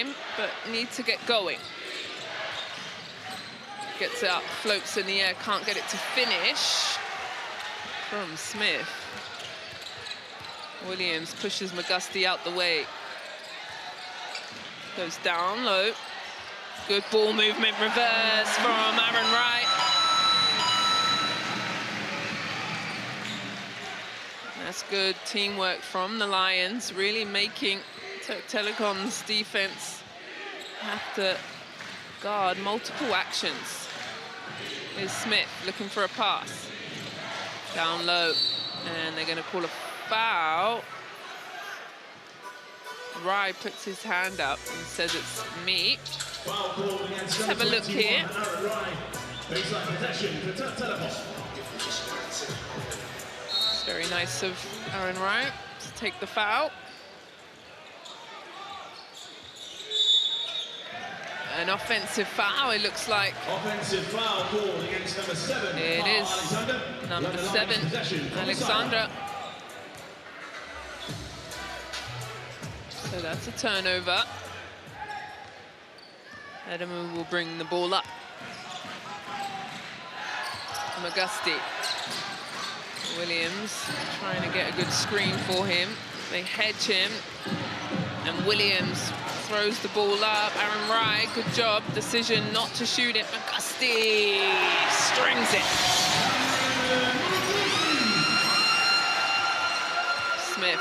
time, but need to get going. Gets it up, floats in the air, can't get it to finish. From Smith. Williams pushes McGusty out the way. Goes down low. Good ball movement, reverse from Aaron Wright. That's good teamwork from the Lions, really making Turk Telekom's defense have to guard multiple actions. Here's Smith looking for a pass. Down low, and they're going to call a foul. Rye puts his hand up and says it's me. Let's have a look here. It's very nice of Aaron Wright to take the foul. An offensive foul, it looks like. Offensive foul called against number 7. It is number 7, Alexandra. So that's a turnover. Adamu will bring the ball up. McGusty. Williams trying to get a good screen for him. They hedge him. And Williams throws the ball up. Aaron Wright, good job. Decision not to shoot it. McGusty strings it. Smith.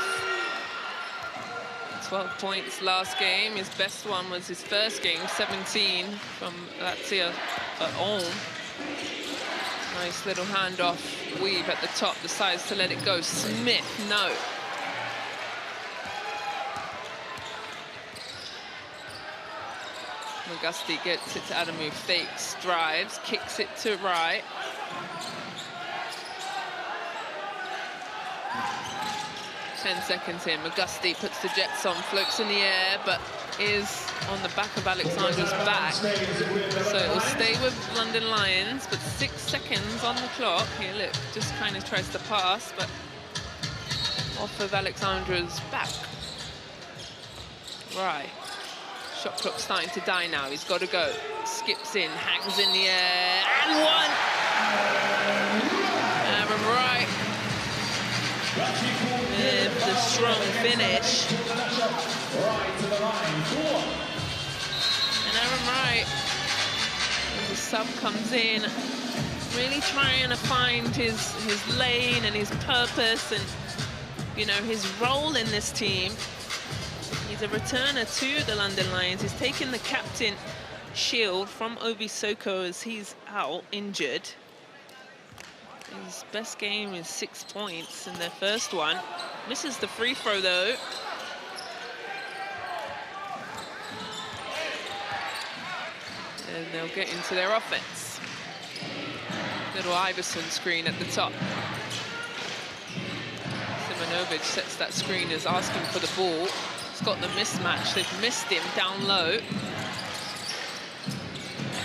12 points last game. His best one was his first game, 17 from Lazio at home. Nice little handoff weave at the top. Decides to let it go. Smith, no. McGusty gets it to Adamu, fakes, drives, kicks it to Wright. Ten seconds in, McGusty puts the jets on, floats in the air, but is on the back of Alexandra's back. So it will stay with London Lions, but 6 seconds on the clock. Here, look, just kind of tries to pass, but off of Alexandra's back. Right. Shot clock starting to die now. He's got to go. Skips in, hangs in the air, and one! Aaron Wright. With the strong finish. And Aaron Wright, as the sub comes in, really trying to find his lane and his purpose and, you know, his role in this team. He's a returner to the London Lions. He's taken the captain shield from Obi Soko as he's out, injured. His best game is 6 points in their first one. Misses the free throw, though. And they'll get into their offense. Little Iverson screen at the top. Simonovic sets that screen, is asking for the ball. He's got the mismatch. They've missed him down low.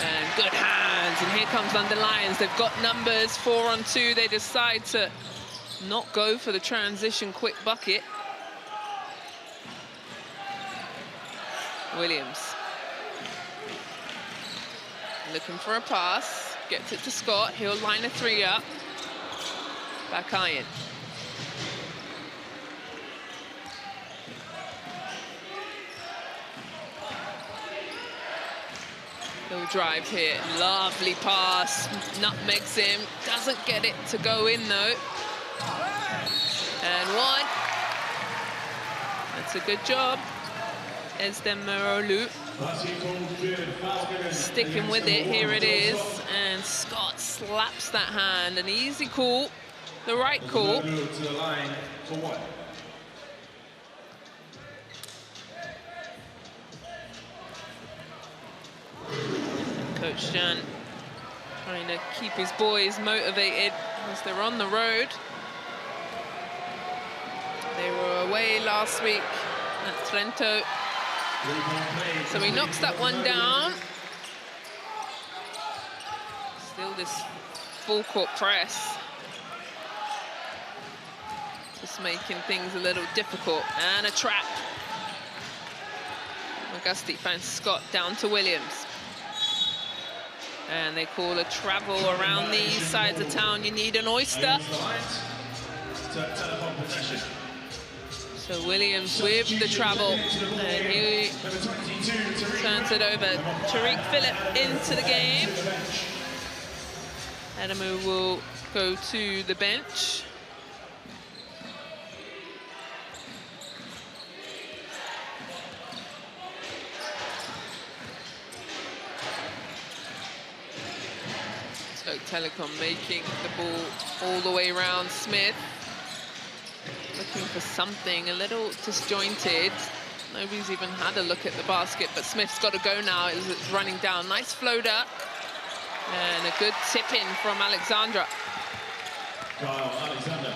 And good hands. And here comes London Lions. They've got numbers, 4-on-2. They decide to not go for the transition quick bucket. Williams. Looking for a pass. Gets it to Scott. He'll line a 3 up. Back iron. He'll drive here. Lovely pass. Nutmegs him. Doesn't get it to go in, though. And one. That's a good job. Esdemirolu. Sticking with it. Here it is. And Scott slaps that hand. An easy call. The right call. Coach Jan trying to keep his boys motivated as they're on the road. They were away last week at Trento. So he knocks that one down. Still this full court press. Just making things a little difficult. And a trap. Magusti finds Scott down to Williams. And they call a travel around these sides of town. You need an oyster. Turk Telekom possession. So Williams with the travel. And he turns it over. Tariq Phillip into the game. Adamu will go to the bench. Turk Telekom making the ball all the way around. Smith looking for something a little disjointed. Nobody's even had a look at the basket, but Smith's got to go now as it's running down. Nice floater. And a good tip-in from Alexandra. Alexander.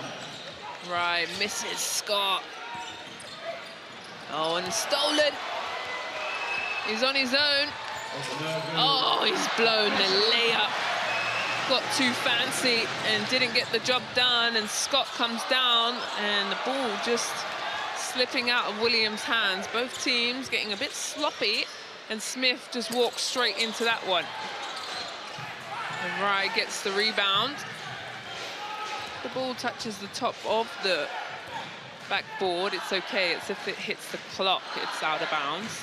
Right, misses Scott. Oh, and stolen. He's on his own. Oh, he's blown the layup. Got too fancy and didn't get the job done, and Scott comes down, and the ball just slipping out of Williams' hands. Both teams getting a bit sloppy, and Smith just walks straight into that one. And Rye gets the rebound. The ball touches the top of the backboard. It's okay. It's if it hits the clock, it's out of bounds.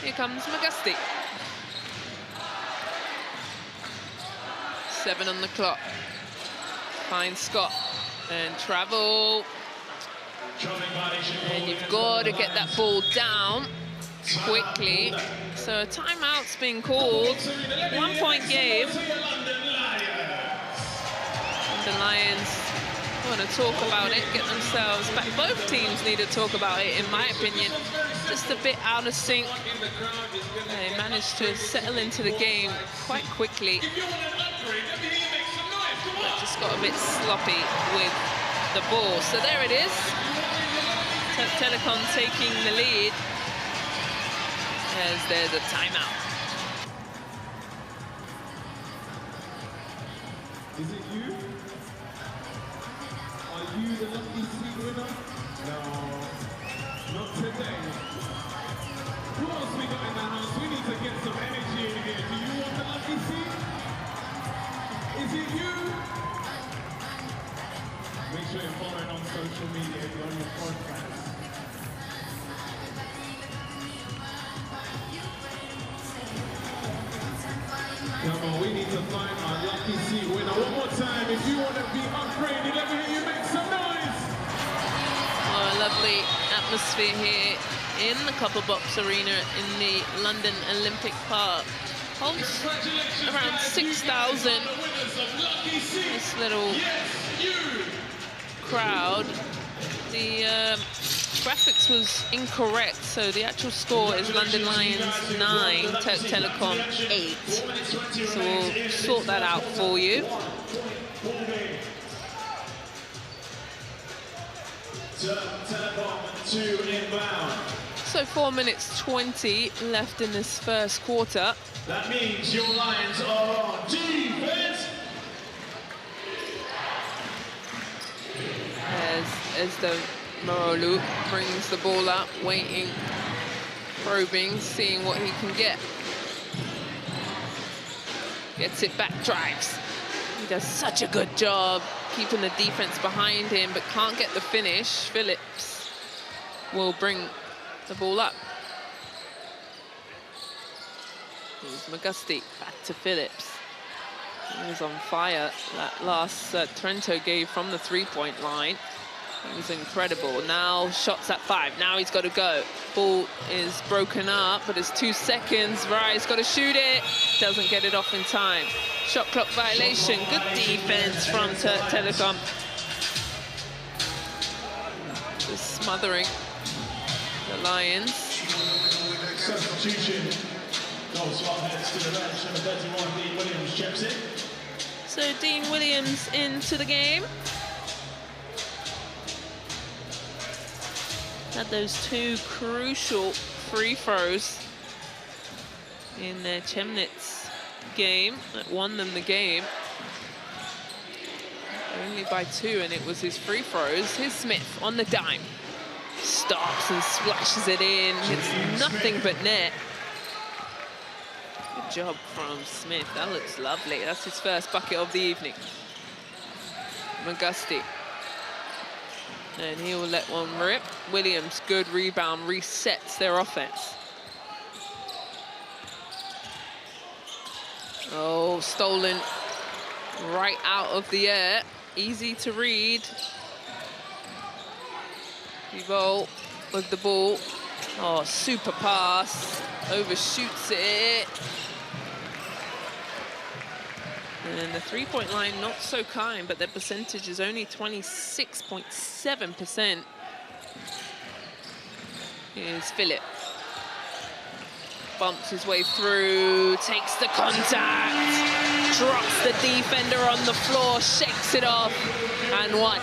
Here comes Magusti. 7 on the clock. Finds Scott and travel. And you've got to get that ball down quickly. So a timeout's been called. 1-point game. The Lions want to talk about it, get themselves back. Both teams need to talk about it, in my opinion. Just a bit out of sync. They managed to settle into the game quite quickly. But just got a bit sloppy with the ball. So there it is. Turk Telekom taking the lead as there's a timeout. Is it you? Are you the lucky seat winner? No, not today. Who else we got in the house? We need to get some energy in here. Do you want the lucky seat? Is it you? Make sure you're following on social media if you're on your podcast. Come on, we need to find our lucky seat winner. One more time, if you want to be upgraded, let me hear you make some noise. Oh, a lovely atmosphere here in the Copper Box Arena in the London Olympic Park. Holds around 6,000. This little crowd. The graphics was incorrect, so the actual score is London Lions 9, Turk Telekom 8. So we'll sort that out for you. Telekom 2 inbound. So 4 minutes 20 left in this first quarter. That means your Lions are on defense. As the Marolu brings the ball up, waiting, probing, seeing what he can get. Gets it back, drives. He does such a good job keeping the defense behind him, but can't get the finish. Phillips will bring the ball up. Here's Magusti, back to Phillips. He was on fire. That last Trento gave from the three-point line. It was incredible. Now shots at 5. Now he's got to go. Ball is broken up, but it's 2 seconds. Rye's got to shoot it. Doesn't get it off in time. Shot clock violation. Good defense from Turk Telekom. Just smothering the Lions. Substitution. Goal swap heads to the bench. Number 31, Dean Williams checks in. So Dean Williams into the game. Had those 2 crucial free throws in their Chemnitz game that won them the game. Only by 2, and it was his free throws. Here's Smith on the dime. stops and splashes it in. It's nothing but net. Good job from Smith. That looks lovely. That's his first bucket of the evening. Magusti. And he will let one rip. Williams, good rebound, resets their offense. Oh, stolen right out of the air. Easy to read. Pivot with the ball. Oh, super pass. Overshoots it. And the three-point line, not so kind, but their percentage is only 26.7%. Here's Phillip. Bumps his way through, takes the contact, drops the defender on the floor, shakes it off, and one.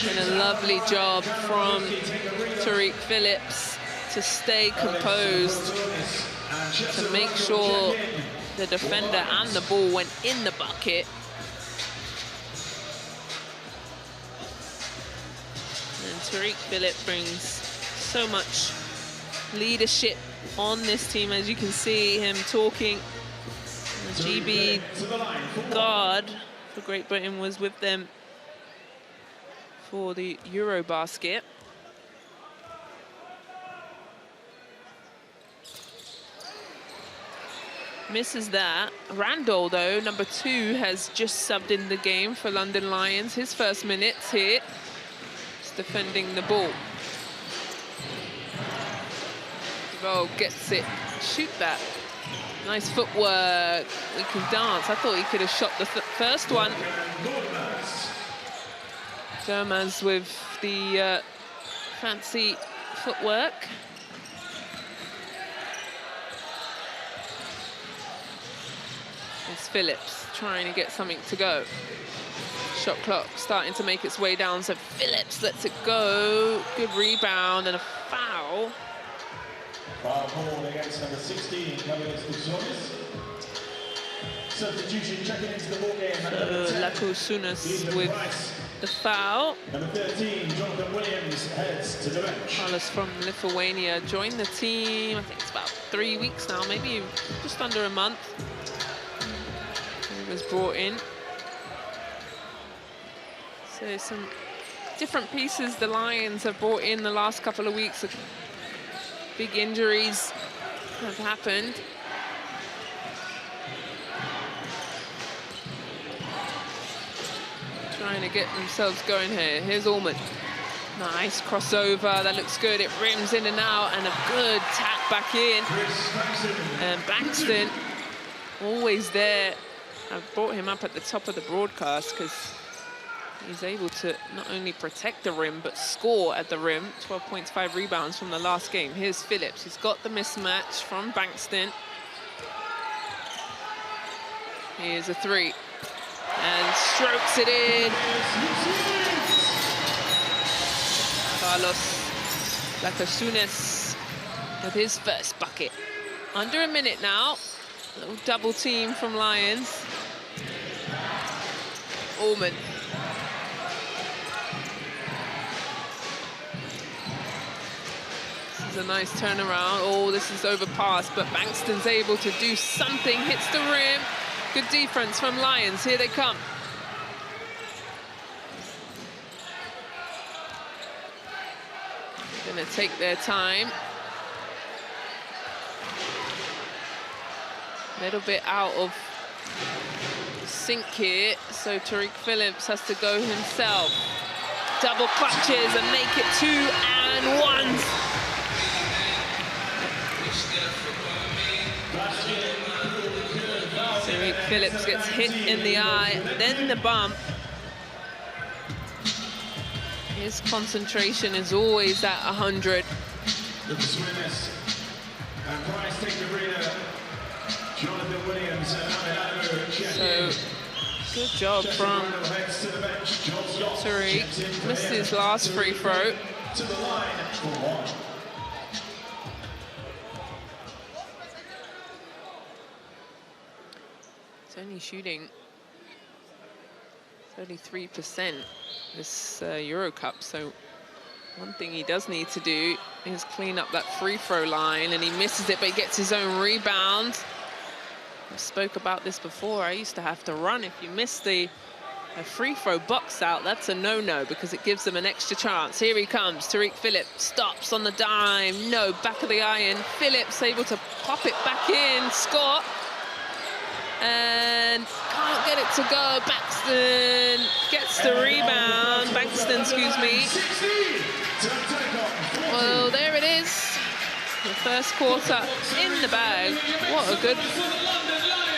And a lovely job from Tariq Phillips to stay composed, to make sure the defender and the ball went in the bucket. And Tariq Phillips brings so much leadership on this team, as you can see him talking. The GB guard for Great Britain was with them for the Eurobasket. Misses that. Randall, though, number 2, has just subbed in the game for London Lions. His first minutes here. He's defending the ball. Oh, gets it. Shoot that. Nice footwork. He can dance. I thought he could have shot the first one. Dermaz with the fancy footwork. It's Phillips trying to get something to go. Shot clock starting to make its way down, so Phillips lets it go. Good rebound and a foul. Foul called against number 16, Gabriel Sunas. Substitution checking into the ball game. So Lakusunas with the foul. Number 13, Jonathan Williams heads to the bench. Carlos from Lithuania joined the team, I think it's about 3 weeks now, maybe just under a month. He was brought in. So some different pieces the Lions have brought in the last couple of weeks. Big injuries have happened. Trying to get themselves going here. Here's Allman. Nice crossover, that looks good. It rims in and out, and a good tap back in. And Bankston, always there. I've brought him up at the top of the broadcast because he's able to not only protect the rim, but score at the rim. 12 points, 5 rebounds from the last game. Here's Phillips. He's got the mismatch from Bankston. Here's a 3. And strokes it in. Carlos Lakusunas with his first bucket. Under a minute now. A little double team from Lions. Allman. This is a nice turnaround. Oh, this is overpassed, but Bankston's able to do something. Hits the rim. Good defense from Lions. Here they come. They're gonna take their time. A little bit out of sync here, so Tariq Phillips has to go himself. Double clutches and make it 2 and 1. Tariq Phillips gets hit in the eye, then the bump. His concentration is always at 100. So, good job from Tariq. Missed his last free throw. It's only shooting 33% this EuroCup. So one thing he does need to do is clean up that free throw line, and he misses it, but he gets his own rebound. I spoke about this before. I used to have to run if you miss a free throw box out. That's a no-no because it gives them an extra chance. Here he comes. Tariq Phillips stops on the dime. No, back of the iron. Phillips able to pop it back in. Scott. And can't get it to go. Baxton gets the rebound. Bankston, excuse me. Well, there it is. The first quarter in the bag. What a good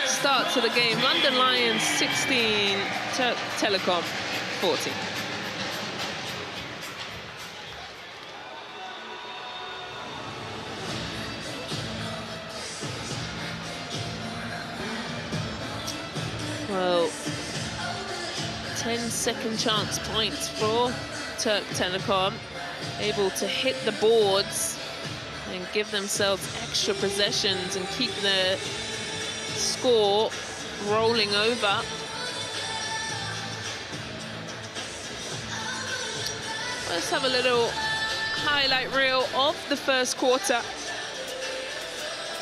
start to the game. London Lions 16, Turk Telekom 14. Well, 10 second chance points for Turk Telekom, able to hit the boards and give themselves extra possessions and keep the score rolling over. Let's have a little highlight reel of the first quarter.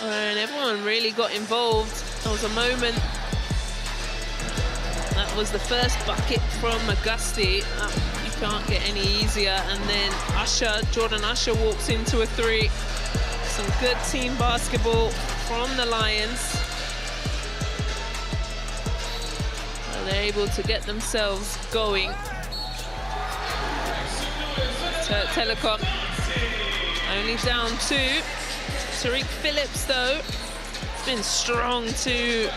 And everyone really got involved. There was a moment. That was the first bucket from Augusti. You can't get any easier. And then Jordan Usher walks into a three. Some good team basketball from the Lions. So they're able to get themselves going. Turk Telekom only down 2. Tariq Phillips, though, has been strong to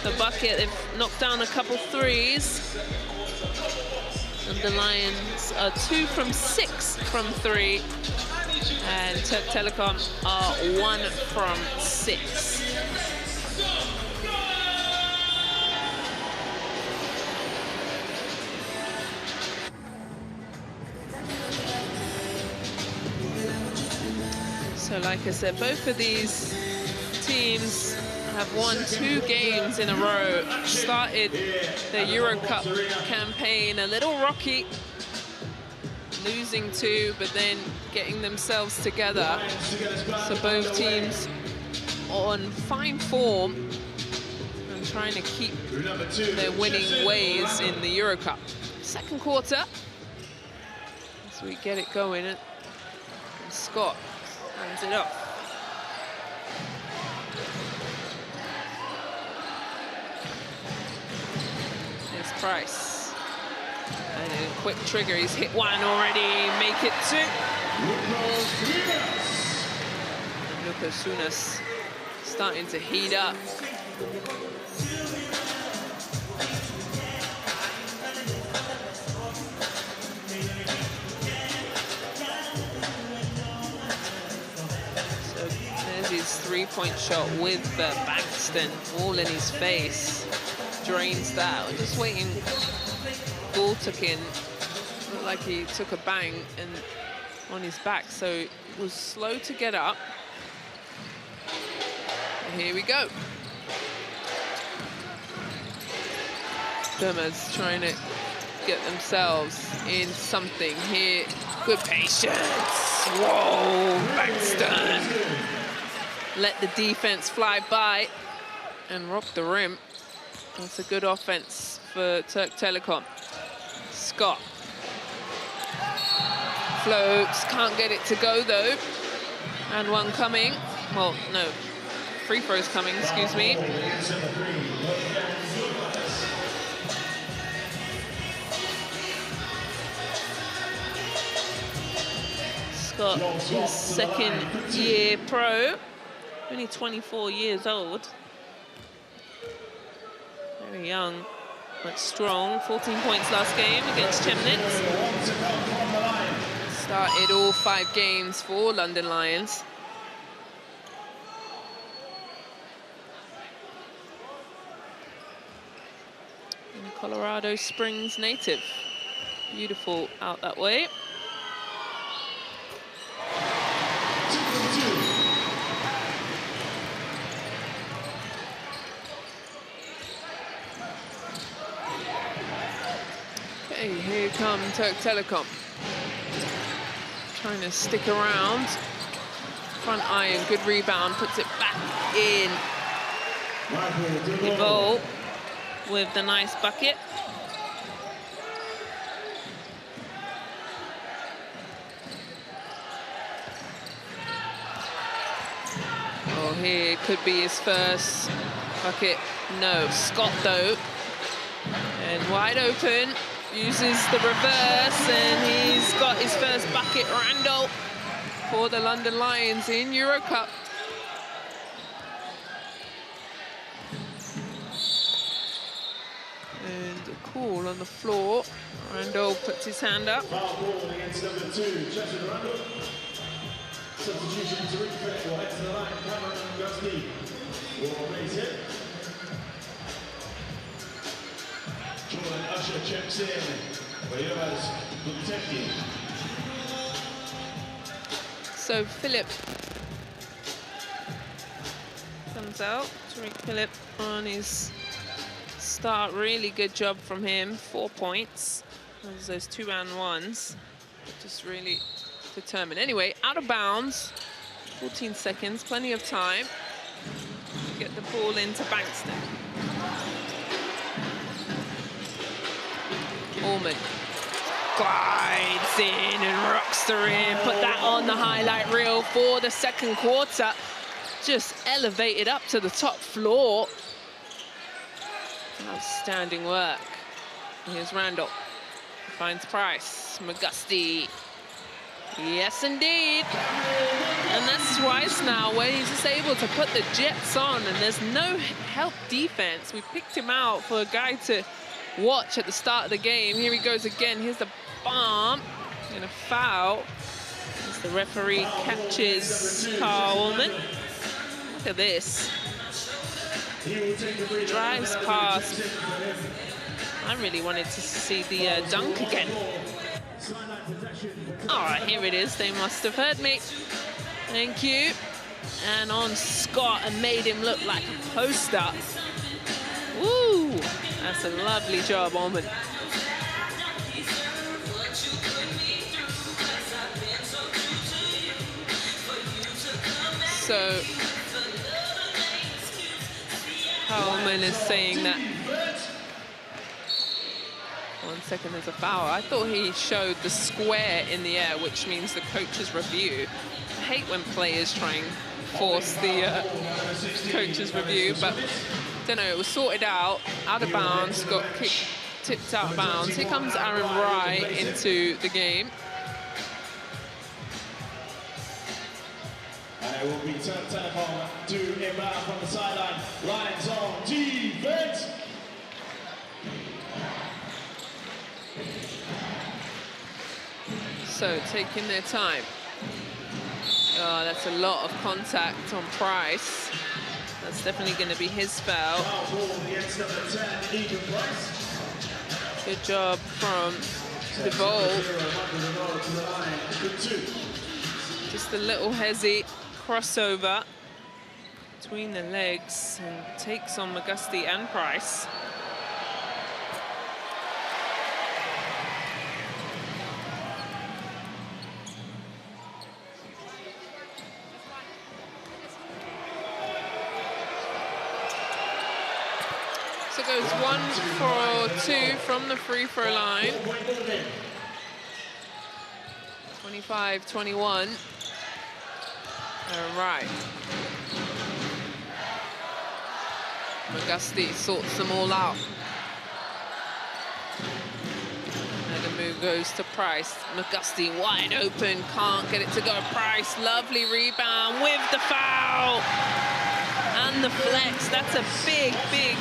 the bucket. They've knocked down a couple threes. And the Lions are 2 from 6 from 3. And Turk Telekom are 1 from 6. So like I said, both of these teams have won 2 games in a row. Started their EuroCup campaign a little rocky, losing 2, but then getting themselves together. So both teams on fine form and trying to keep their winning ways in the EuroCup. Second quarter, as we get it going, and Scott hands it up. There's Price. And a quick trigger, he's hit 1 already, make it 2. And Lucas Sunas starting to heat up. So there's his three-point shot with Bankston all in his face. Drains that. We're just waiting. Ball took in, looked like he took a bang and on his back, so it was slow to get up. And here we go. Dumas trying to get themselves in something here. Good patience. Whoa, Bankston. Let the defense fly by and rock the rim. That's a good offense for Turk Telekom. Scott floats, can't get it to go though. And one coming. Well, no, free throws coming, excuse me. Scott is second-year pro, only 24 years old. Very young, but strong. 14 points last game against Chemnitz. Started all 5 games for London Lions. And Colorado Springs native. Beautiful out that way. come Turk Telekom. Trying to stick around. Front iron, good rebound, puts it back in. Evo with the nice bucket. Oh, here could be his first bucket. No, Scott though. And wide open, uses the reverse, and he's got his first bucket. Randall for the London Lions in EuroCup. And a call on the floor. Randall puts his hand up. Against number 2, Justin Randall. Substitution to reflect or head to the line. Cameron Gusty will raise it. Jordan Usher checks in. Whereas Buteki. So Philip comes out. Tariq Philip on his start. Really good job from him. 4 points. Those 2-and-1s. Just really determined. Anyway, out of bounds. 14 seconds. Plenty of time to get the ball into Bankston. Allman glides in and rocks the rim. Put that on the highlight reel for the second quarter. Just elevated up to the top floor. Outstanding work. Here's Randall. Finds Price. McGusty. Yes, indeed. And that's twice now where he's just able to put the Jets on, and there's no help defense. We picked him out for a guy to watch at the start of the game. Here he goes again. Here's the bomb and a foul as the referee catches Carl Ullman. Look at this. Drives past. I really wanted to see the dunk again. Oh, here it is. They must have heard me. Thank you. And on Scott, and made him look like a poster. Woo! That's a lovely job, Ullman. So, Ullman is saying that. 1 second, there's a foul. I thought he showed the square in the air, which means the coach's review. I hate when players try and force the coach's review, but don't know, it was sorted out of bounds, got kicked, tipped out of bounds. Here comes Aaron Wright into the game. And it will be Turk Telekom to inbound from the sideline. Lions on defense. So taking their time. Oh, that's a lot of contact on Price. That's definitely going to be his foul. Good job from DeVol. Just a little hezzy crossover between the legs and takes on McGusty and Price. So goes 1 for 2 from the free throw line. 25-21. All right. McGusty sorts them all out. And the move goes to Price. McGusty wide open, can't get it to go. Price, lovely rebound with the foul. And the flex, that's a big, big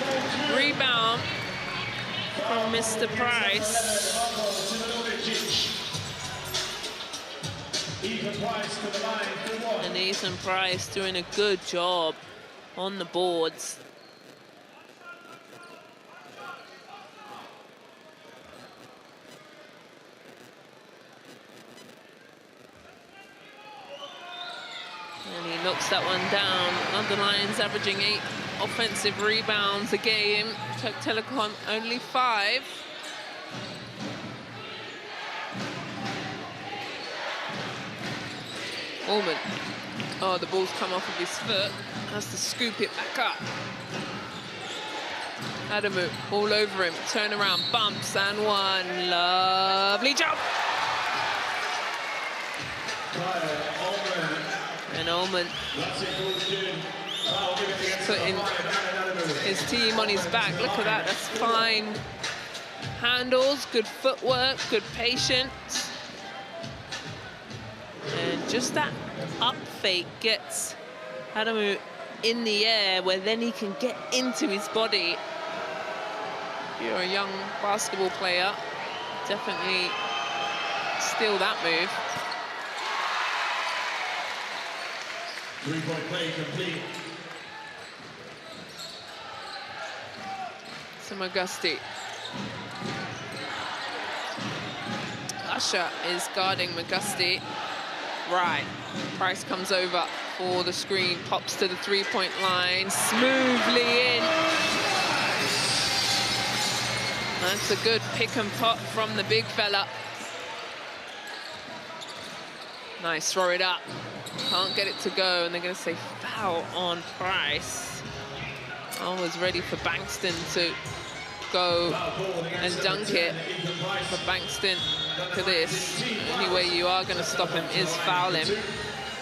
rebound from Mr. Price. And Ethan Price doing a good job on the boards. And he knocks that one down. London Lions averaging 8 offensive rebounds a game. Turk Telekom only 5. Allman. Oh, the ball's come off of his foot. Has to scoop it back up. Adamu all over him. Turn around, bumps, and one. Lovely jump. And Allman putting his team on his back. Look at that. That's fine handles, good footwork, good patience. And just that up fake gets Adamu in the air where then he can get into his body. If you're a young basketball player, definitely steal that move. 3-point play complete. So Magusti. Usher is guarding Magusti. Right, Price comes over for the screen, pops to the three-point line, smoothly in. That's a good pick and pop from the big fella. Nice, throw it up. Can't get it to go, and they're going to say foul on Price. I was ready for Bankston to go and dunk it, but Bankston, look at this. The only way you are going to stop him is foul him.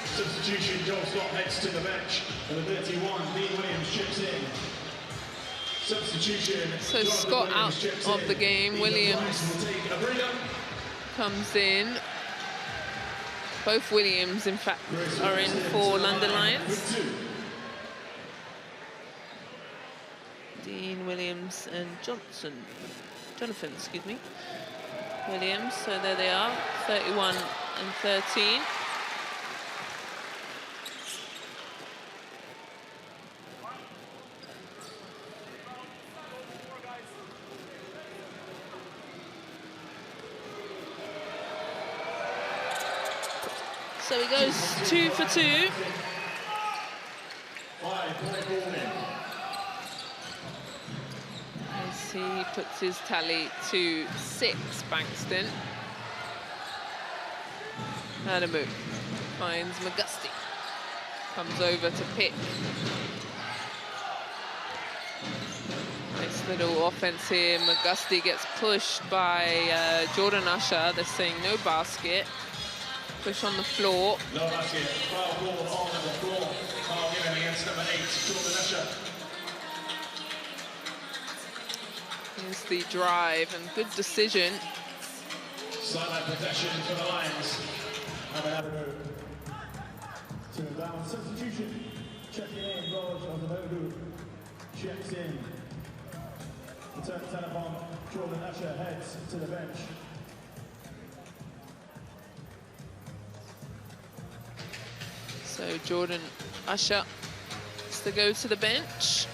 Substitution, Joel Scott heads to the bench. Number 31, Dean Williams chips in. Substitution. So Scott out of the game. Williams comes in. Both Williams, in fact, are in for London Lions. Dean Williams and Jonathan, excuse me. Williams, so there they are, 31 and 13. So he goes 2 for 2. As he puts his tally to 6, Bankston. Adamu finds Magusti. Comes over to pick. Nice little offense here. Magusti gets pushed by Jordan Usher. They're saying no basket. Push on the floor. No basket. Foul ball on the floor. Foul given against number 8, Jordan Usher. Here's the drive and good decision. Sideline protection for the Lions. To down substitution. Checking in, Raj Ozonodu checks in. The Turk Telekom, Jordan Usher heads to the bench. So Jordan Usher has to go to the bench.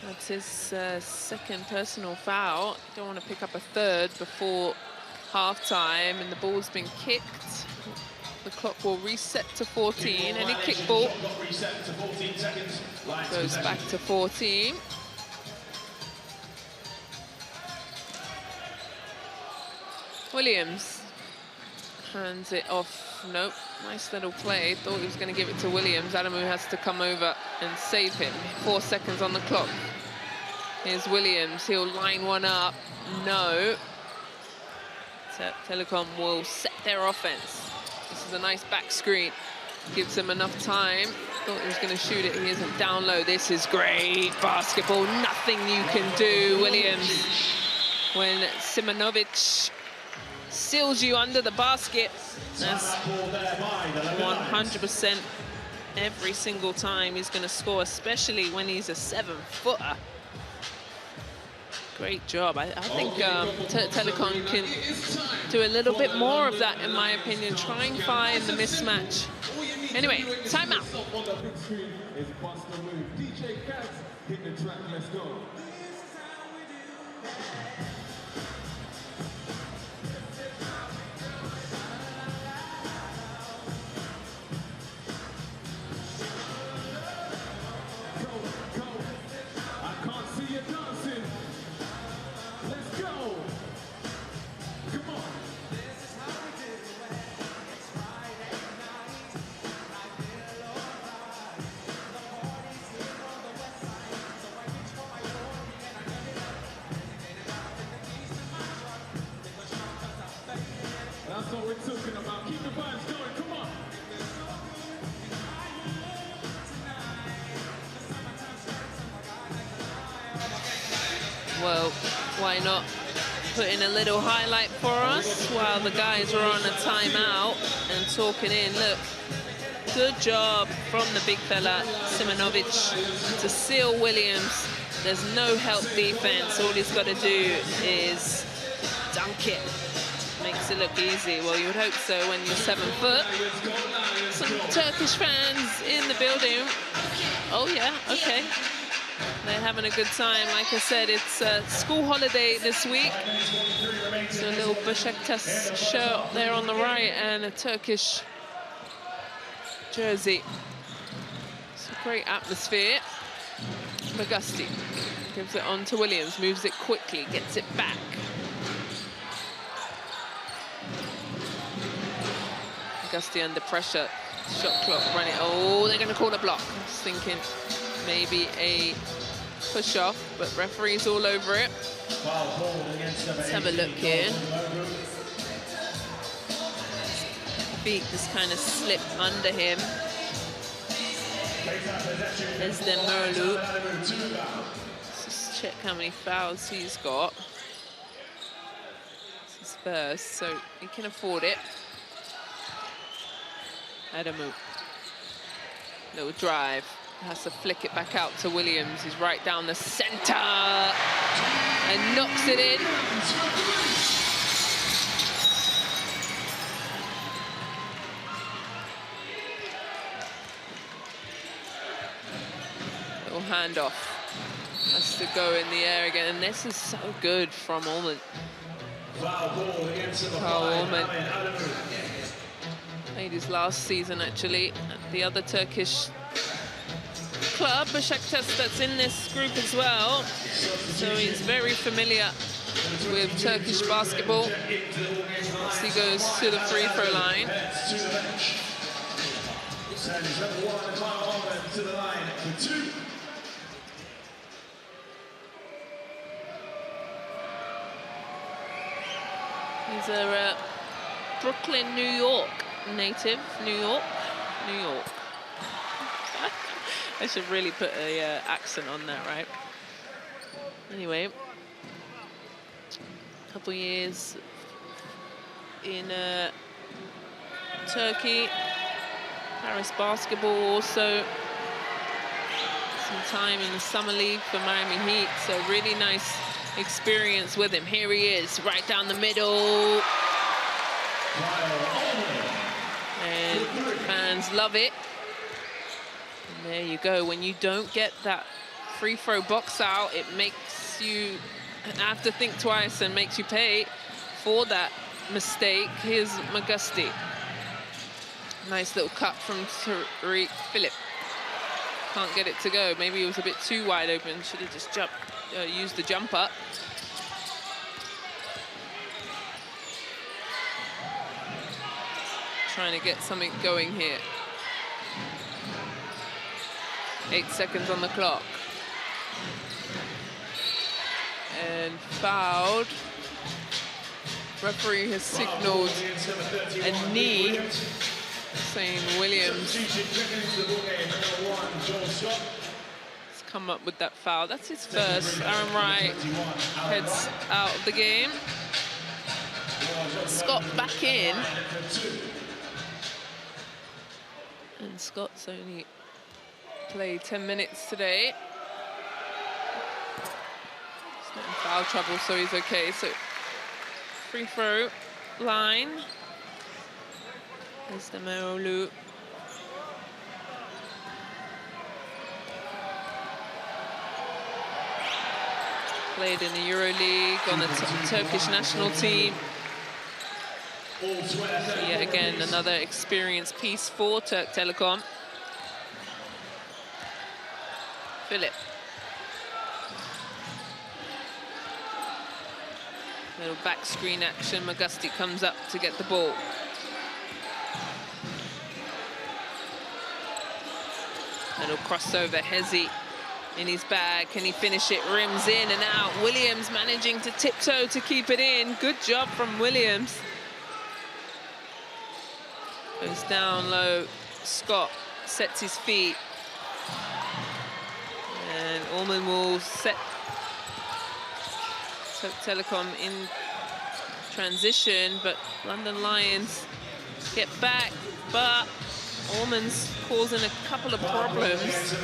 That's his second personal foul. Don't want to pick up a third before half-time, and the ball's been kicked. The clock will reset to 14. Any kick ball goes back to 14. Williams hands it off. Nope, nice little play. Thought he was going to give it to Williams. Adamu has to come over and save him. 4 seconds on the clock. Here's Williams. He'll line one up. No. Turk Telekom will set their offense. This is a nice back screen. Gives him enough time. Thought he was going to shoot it. He isn't down low. This is great basketball. Nothing you can do, Williams. When Simonovic seals you under the basket, that's 100% every single time he's going to score, especially when he's a 7-footer. Great job. I think Turk Telekom can do a little bit more of that, in my opinion. Try and find the mismatch. Anyway, timeout. On the big screen is Buster Move. DJ Cats, hit the track, let's go. Well, why not put in a little highlight for us while the guys are on a timeout and talking in. Look, good job from the big fella, Simonovic, to seal Williams. There's no help defense. All he's got to do is dunk it. Makes it look easy. Well, you would hope so when you're 7 foot. Some Turkish fans in the building. Oh, yeah, okay. They're having a good time. Like I said, it's a school holiday this week. So a little Beşiktaş shirt there on the right and a Turkish jersey. It's a great atmosphere. Magusti gives it on to Williams, moves it quickly, gets it back. Magusti under pressure. Shot clock running. Oh, they're going to call a block. I was thinking maybe a push-off, but referee's all over it. Let's have a look here. Feet just kind of slip under him. There's the Merlu. Let's just check how many fouls he's got. This is first, so he can afford it. Adamu. Little drive. Has to flick it back out to Williams. He's right down the center and knocks it in. Little handoff. Has to go in the air again. And this is so good from Ormond. Ormond played his last season, actually, at the other Turkish club, Beşiktaş, that's in this group as well. So he's very familiar with Turkish basketball. As he goes to the free throw line. He's a Brooklyn, New York native. New York. I should really put a accent on that, right? Anyway, a couple years in Turkey, Paris basketball also. Some time in the summer league for Miami Heat, so really nice experience with him. Here he is, right down the middle. And fans love it. And there you go. When you don't get that free throw box out, it makes you have to think twice and makes you pay for that mistake. Here's Magusti. Nice little cut from Tariq Phillip. Can't get it to go. Maybe it was a bit too wide open. Should have just used the jump up. Trying to get something going here. 8 seconds on the clock. And fouled. Referee has signaled a knee, saying Williams has come up with that foul. That's his first. Aaron Wright heads out of the game. Scott back in. And Scott's only played 10 minutes today. He's not in foul trouble, so he's okay. So free throw line. There's the Meolu. Played in the EuroLeague on the Turkish national team. So yet again, another experience piece for Turk Telekom. Phillip. Little back screen action. Magusti comes up to get the ball. Little crossover. Hezi in his bag. Can he finish it? Rims in and out. Williams managing to tiptoe to keep it in. Good job from Williams. Goes down low. Scott sets his feet. And Orman will set Turk Telekom in transition, but London Lions get back, but Ormond's causing a couple of problems.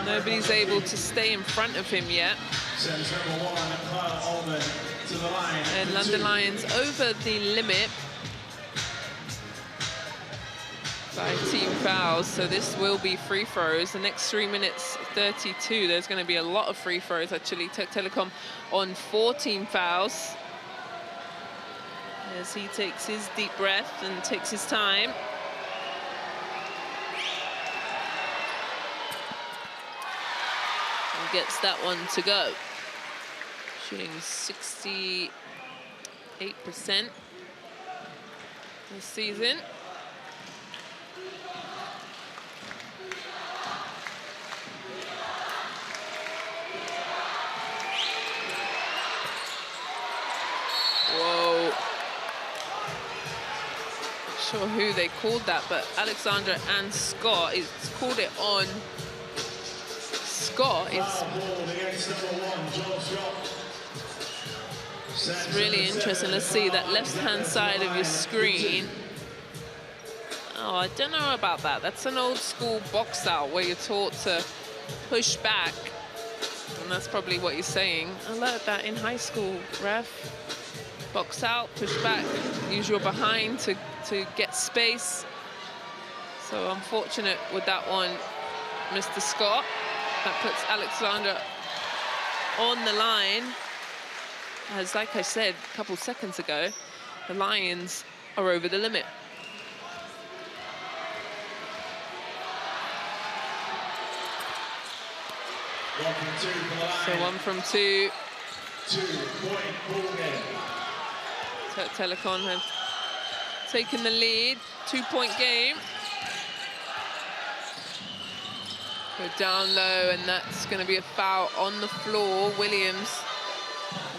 Nobody's able to stay in front of him yet. And London Lions over the limit by team fouls, so this will be free throws. The next 3 minutes 32, there's going to be a lot of free throws actually. Turk Telekom on 14 fouls. As he takes his deep breath and takes his time. And gets that one to go. Shooting 68% this season. Whoa. Not sure who they called that, but Alexandra and Scott, it's called it on Scott. It's really interesting. Let's see that left-hand side of your screen. Oh, I don't know about that. That's an old school box out where you're taught to push back. And that's probably what you're saying. I learned that in high school, ref. Box out, push back, use your behind to get space. So unfortunate with that one, Mr. Scott. That puts Alexandra on the line. As like I said a couple seconds ago, the Lions are over the limit. So 1 from 2. 2-point ball game. Turk Telekom have taken the lead. 2-point game. Go down low, and that's going to be a foul on the floor. Williams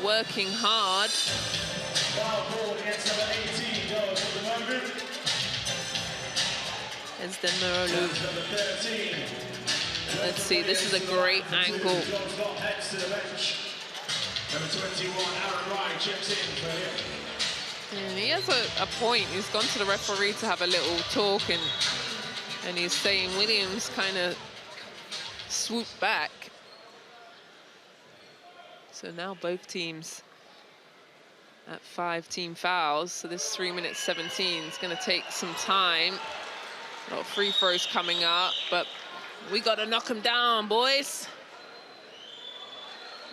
working hard. Foul ball against number 18, goes for the moment. As the Murolu. Let's see, this is a great angle. Number 21, Aaron Ryan chips in for him. And he has a point. He's gone to the referee to have a little talk, and he's saying Williams kind of swooped back. So now both teams at 5 team fouls. So this 3 minutes 17 is going to take some time. A lot of free throws coming up, but we got to knock them down, boys.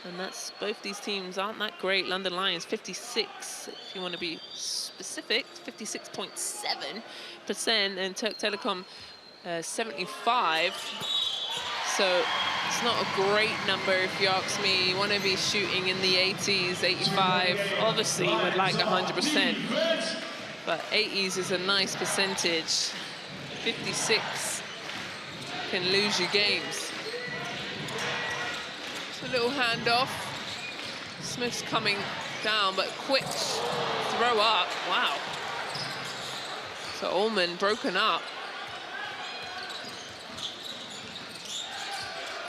And that's, both these teams aren't that great. London Lions 56, if you want to be specific, 56.7%, and Turk Telekom 75. So it's not a great number if you ask me. You want to be shooting in the 80s, 85. Obviously, would like 100%, but 80s is a nice percentage. 56 can lose you games. A little handoff. Smith's coming down, but quick throw up. Wow. So Ullman broken up.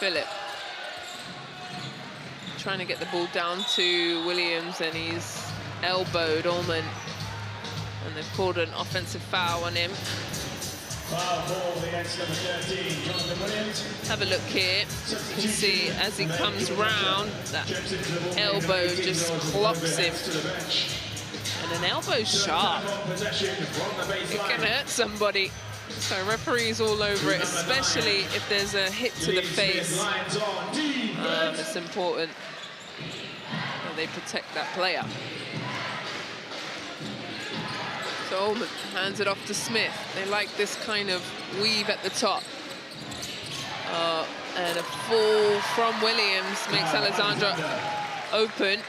Phillip trying to get the ball down to Williams, and he's elbowed Ullman, and they've called an offensive foul on him. Foul ball against number 13, Jonathan Williams. Have a look here. You can see as he comes round, that elbow just clocks him. And an elbow's sharp. It can hurt somebody. So referees all over it, especially if there's a hit to the face. It's important that they protect that player. So Ullman hands it off to Smith. They like this kind of weave at the top. And a fall from Williams makes Alexandra open.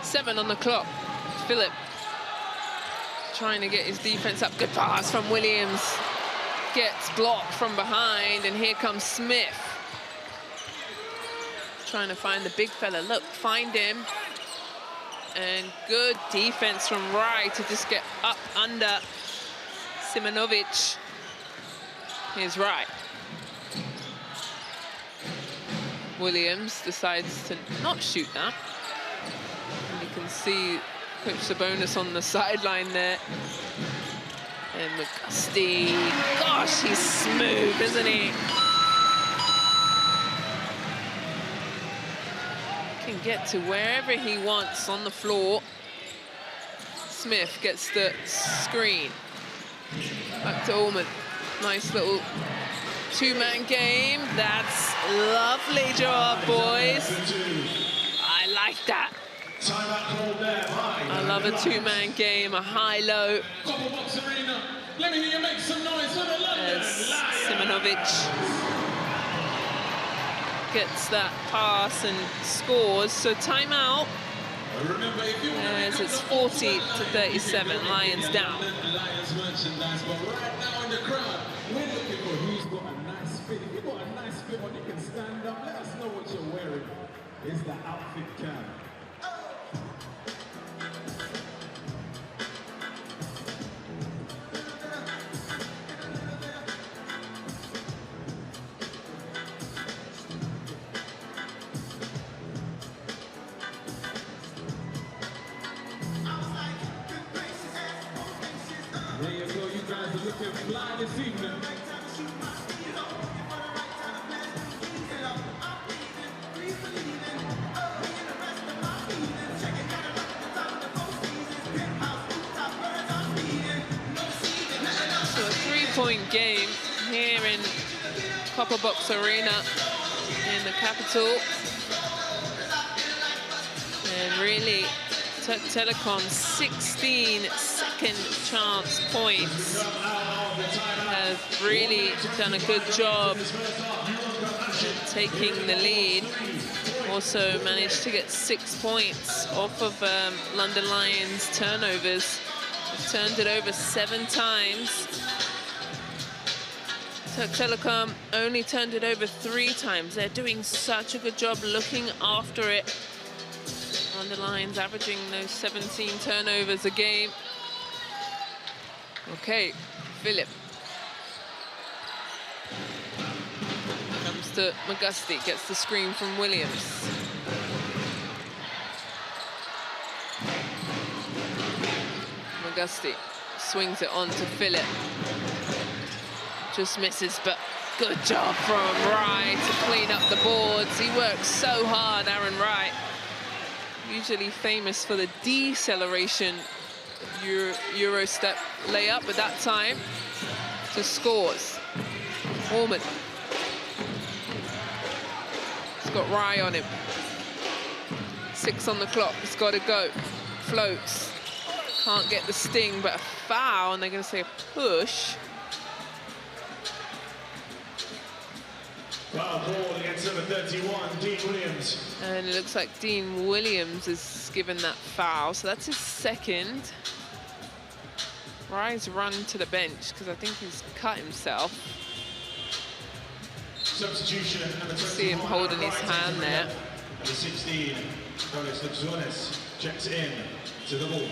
Seven on the clock. Phillip trying to get his defense up. Good pass from Williams. Gets blocked from behind, and here comes Smith. Trying to find the big fella. Look, find him. And good defense from Rai to just get up under Simonovic. Here's Rai. Williams decides to not shoot that. And you can see Coach Sabonis on the sideline there. And McGusty, gosh, he's smooth, isn't he? Can get to wherever he wants on the floor. Smith gets the screen. Back to Allman. Nice little two-man game. That's lovely job, boys. I like that. I love a two-man game, a high-low. Let me hear you make some noise for the London Simonovic gets that pass and scores. So timeout. As it's 40-37, Lions down. Lions merchandise, but right now in the crowd, we're looking for who's got a nice fit. If you've got a nice fit on, you can stand up. Let us know what you're wearing. It's the outfit cam. There you go, you guys are looking fly this evening. So a three-point game here in Copper Box Arena in the capital. And really, Turk Telekom 16 second chance points have really done a good job taking the lead. Also managed to get 6 points off of London Lions turnovers. They've turned it over 7 times. Turk Telekom only turned it over 3 times. They're doing such a good job looking after it. The Lions averaging those 17 turnovers a game. Okay, Philip. Comes to McGusty, gets the screen from Williams. McGusty swings it on to Philip. Just misses, but good job from Wright to clean up the boards. He works so hard, Aaron Wright. Usually famous for the deceleration Euro step layup, but that time just scores. Allman. He's got Rye on him. 6 on the clock, he's got to go. Floats. Can't get the sting, but a foul, and they're going to say a push. Foul ball against number 31, Dean Williams. And it looks like Dean Williams is given that foul, so that's his second. Rye's run to the bench because I think he's cut himself. Substitution at number 21. See him holding his hand there. Number 16, Jonas checks in to the ball.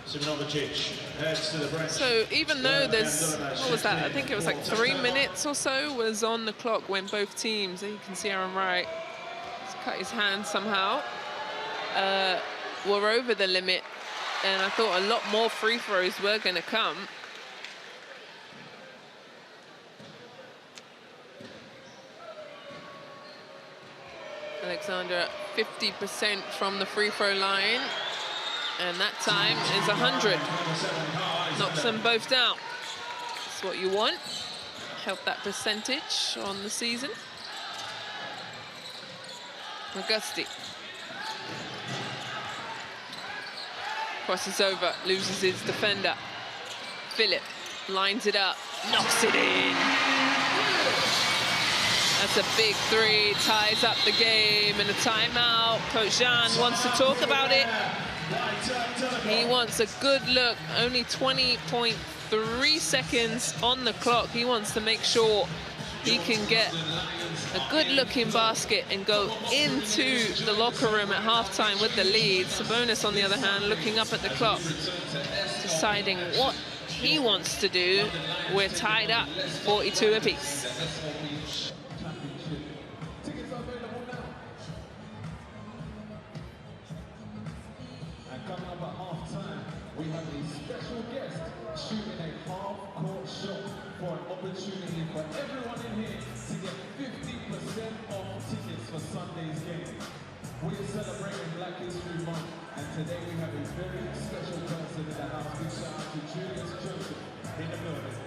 Simonovic heads to the branch. So even though there's, what was that? I think it was like 3 minutes or so was on the clock when both teams, you can see Aaron Wright, he's cut his hand somehow, were over the limit. And I thought a lot more free throws were going to come. Alexander 50% from the free throw line. And that time is 100. Knocks them both down. That's what you want. Help that percentage on the season. McGusty. Crosses over, loses his defender. Philip lines it up, knocks it in. That's a big 3, ties up the game, and a timeout. Coach Jean wants to talk about it. He wants a good look, only 20.3 seconds on the clock. He wants to make sure he can get a good-looking basket and go into the locker room at halftime with the lead. Sabonis, on the other hand, looking up at the clock, deciding what he wants to do. We're tied up, 42 apiece. And coming up at half-time, we have a special guest shooting a half-court shot for an opportunity for everyone in here to get 50% off tickets for Sunday's game. We're celebrating Black History Month, and today we have a very special person in the house. Big shout out to Julius Joseph in the building.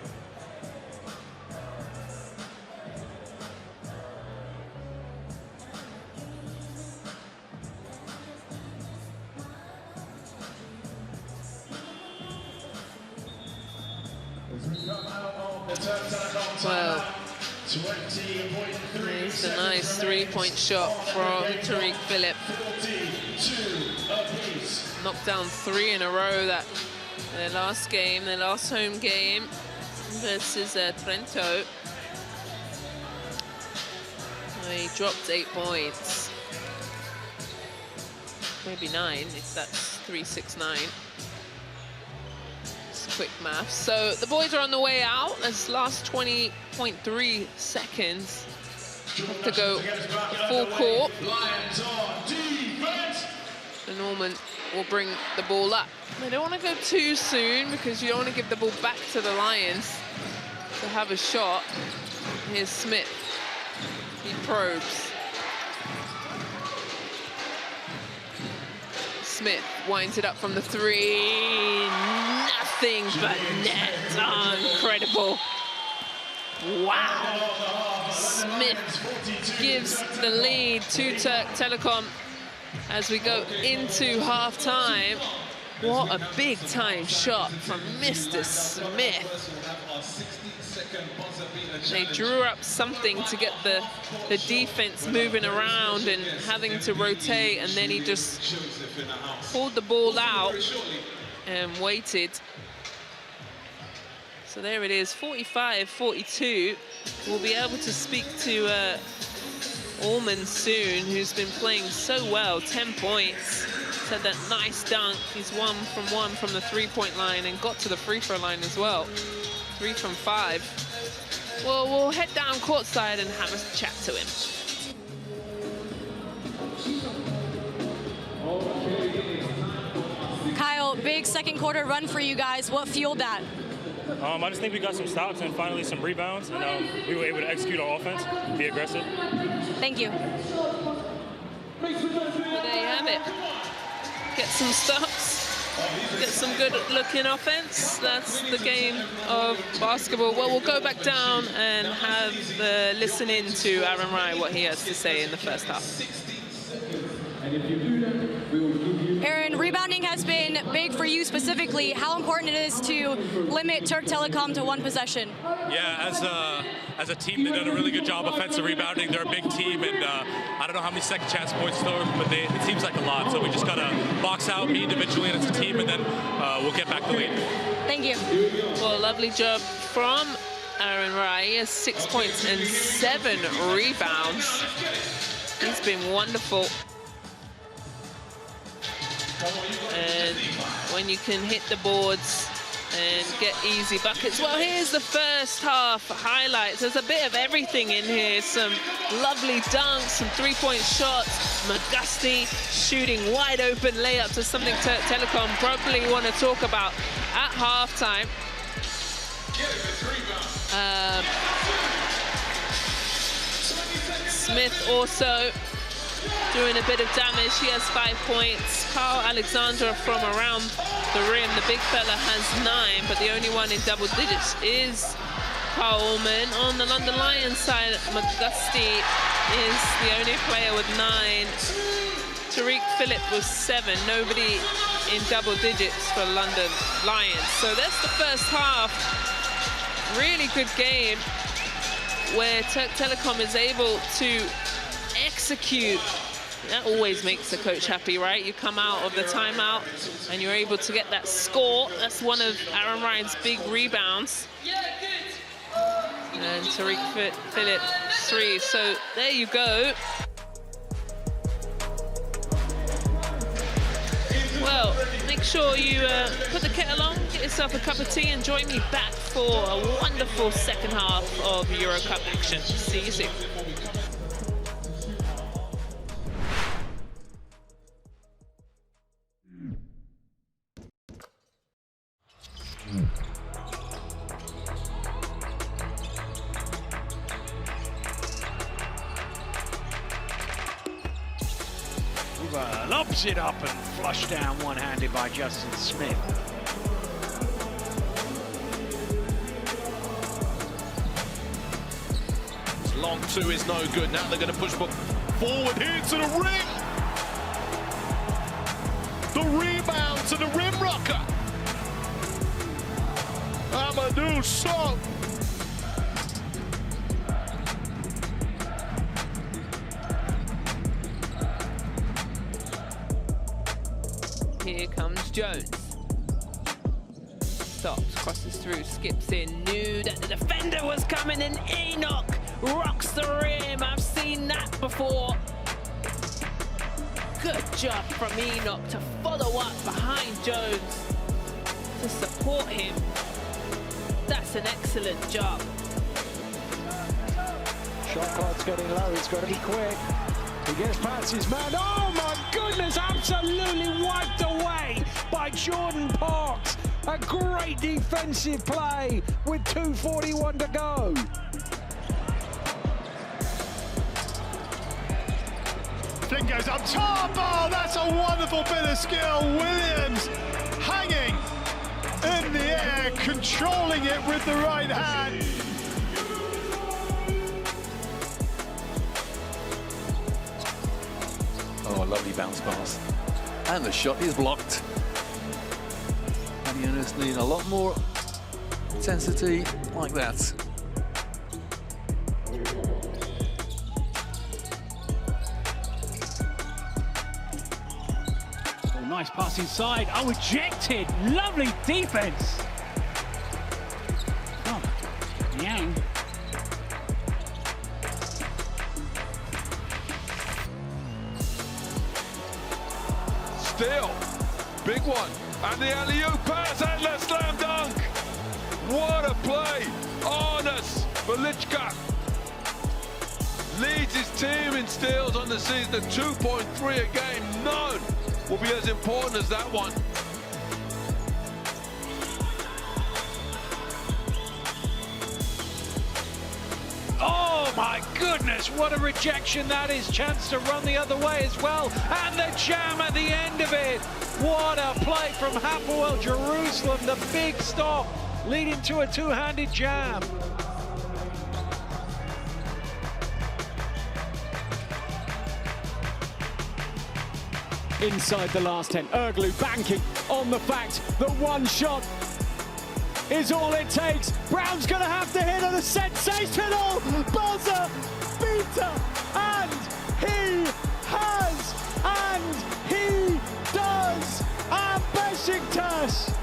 Well, there's a nice three-point shot from Tariq Phillip. Knocked down 3 in a row. That their last game, their last home game versus Trento. He dropped 8 points. Maybe 9, if that's 3-6-9. Quick math. So the boys are on the way out. That's last 20.3 seconds to go full court. And Norman will bring the ball up. They don't want to go too soon because you don't want to give the ball back to the Lions to have a shot. Here's Smith. He probes. Smith winds it up from the 3. Nothing but net. Oh, incredible. Wow. Smith gives the lead to Turk Telekom as we go into halftime. What a big-time shot from Mr. Smith. They drew up something to get the defense moving around and having to rotate, and then he just pulled the ball out and waited. So there it is, 45-42. We'll be able to speak to Allman soon, who's been playing so well, 10 points. Had that nice dunk. He's 1 from 1 from the three-point line and got to the free throw line as well. 3 from 5. Well, we'll head down courtside and have a chat to him. Kyle, big second quarter run for you guys. What fueled that? I just think we got some stops and finally some rebounds, and we were able to execute our offense, be aggressive. Thank you. Well, there you have it. Get some stops, get some good-looking offense. That's the game of basketball. Well, we'll go back down and have the listen in to Aaron Rai, what he has to say in the first half. Aaron, rebounding has been big for you specifically. How important it is to limit Turk Telekom to 1 possession? Yeah, as a team, they've done a really good job offensive rebounding. They're a big team, and I don't know how many second chance points though, but it seems like a lot. So we just gotta box out me individually and as a team, and then we'll get back to lead. Thank you. Well, lovely job from Aaron Rai. He has 6 points and 7 rebounds. He's been wonderful. And when you can hit the boards and get easy buckets. Well, here's the first half highlights. There's a bit of everything in here. Some lovely dunks, some three-point shots. McGusty shooting wide open layups is something Turk Telekom probably want to talk about at halftime. Smith also doing a bit of damage. He has 5 points. Carl Alexander from around the rim. The big fella has 9, but the only one in double digits is Carl Allman. On the London Lions side, McGusty is the only player with 9. Tariq Phillip was 7. Nobody in double digits for London Lions. So that's the first half. Really good game where Turk Telekom is able to execute. That always makes the coach happy, right? You come out of the timeout and you're able to get that score. That's one of Aaron Ryan's big rebounds. And Tariq Phillips 3. So there you go. Well, make sure you put the kettle on, get yourself a cup of tea, and join me back for a wonderful second half of EuroCup action. See you soon. Lobs it up and flushed down one-handed by Justin Smith. Long two is no good. Now they're going to push forward here to the rim. The rebound to the rim rocker. Amadou Sow. Here comes Jones. Stops, crosses through, skips in, knew that the defender was coming, and Enoch rocks the rim. I've seen that before. Good job from Enoch to follow up behind Jones to support him. That's an excellent job. Shot clock's getting low, it's got to be quick. He gets past his man. Oh my goodness, absolutely wiped away by Jordan Parks. A great defensive play with 2:41 to go. Flynn goes up top. Oh, that's a wonderful bit of skill. Williams hanging in the air, controlling it with the right hand. Oh, a lovely bounce pass. And the shot is blocked. And you just need a lot more intensity like that. Oh, nice pass inside. Oh, rejected. Lovely defense. Oh, Yang. Still, big one, and the alley-oop pass and the slam dunk. What a play, Arnas Velichka. Leads his team in steals on the season, 2.3 a game. None will be as important as that one. Oh my goodness, what a rejection that is. Chance to run the other way as well. And the jam at the end of it. What a play from Hapoel Jerusalem. The big stop leading to a two-handed jam. Inside the last 10, Erglu banking on the fact that one shot is all it takes. Brown's gonna have to hit on a sensational buzzer beater, and he has, and he does. And Besiktas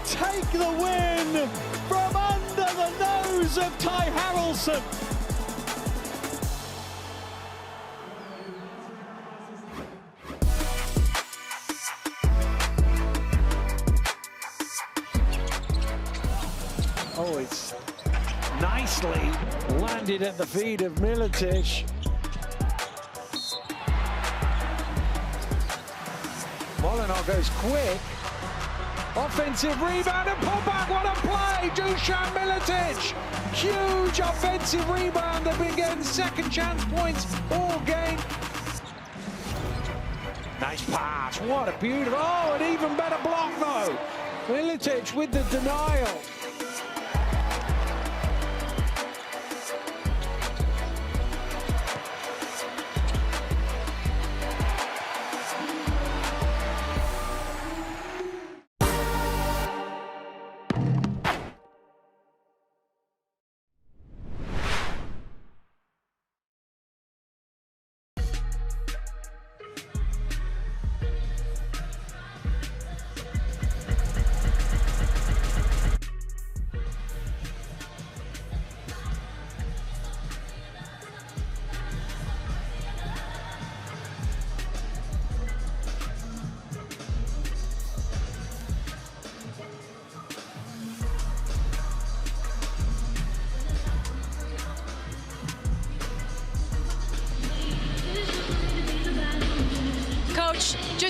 take the win from under the nose of Ty Harrelson. Oh, it's nicely landed at the feet of Miletic. Molinov goes quick. Offensive rebound and pullback. What a play! Dusan Miletic. Huge offensive rebound. They've been getting second chance points all game. Nice pass. What a beautiful. Oh, an even better block though. Miletic with the denial.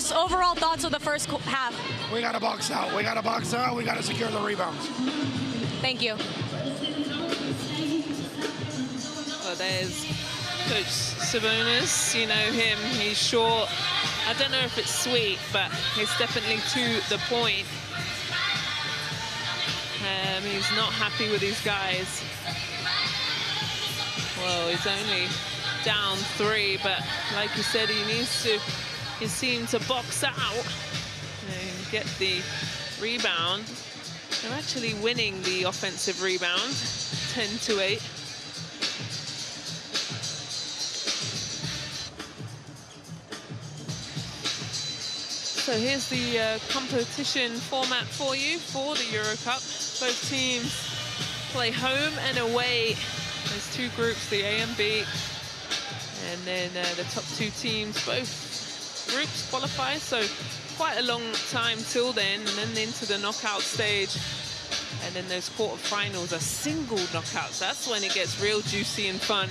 Just overall thoughts of the first half. We got to box out. We got to box out. We got to secure the rebounds. Thank you. Well, there's Coach Sabonis. You know him. He's short. I don't know if it's sweet, but he's definitely to the point. He's not happy with these guys. Well, he's only down 3, but like you said, he needs to his team to box out and get the rebound. They're actually winning the offensive rebound, 10-8. So here's the competition format for you for the EuroCup. Both teams play home and away. There's 2 groups, the A and B, and then the top 2 teams, both groups qualify. So quite a long time till then, and then into the knockout stage. And then those quarterfinals are single knockouts. That's when it gets real juicy and fun.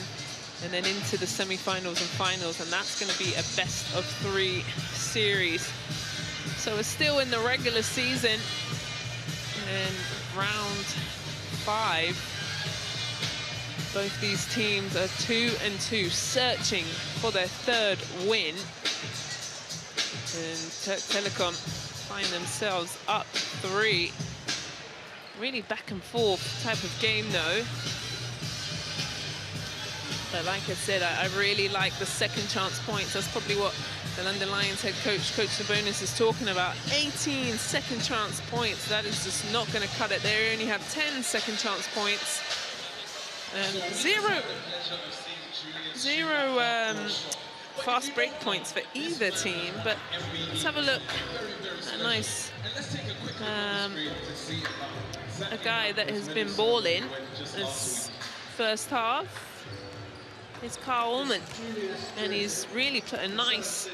And then into the semifinals and finals, and that's going to be a best of 3 series. So we're still in the regular season, and round 5. Both these teams are 2-2, searching for their 3rd win. And Turk Telekom find themselves up 3. Really back and forth type of game though. But like I said, I really like the second chance points. That's probably what the London Lions head coach, Coach Sabonis, is talking about. 18 second chance points. That is just not going to cut it. They only have 10 second chance points. And zero fast break points for either team. But let's have a look. A nice a guy that has been balling this first half is Carl Ullman, and he's really put a nice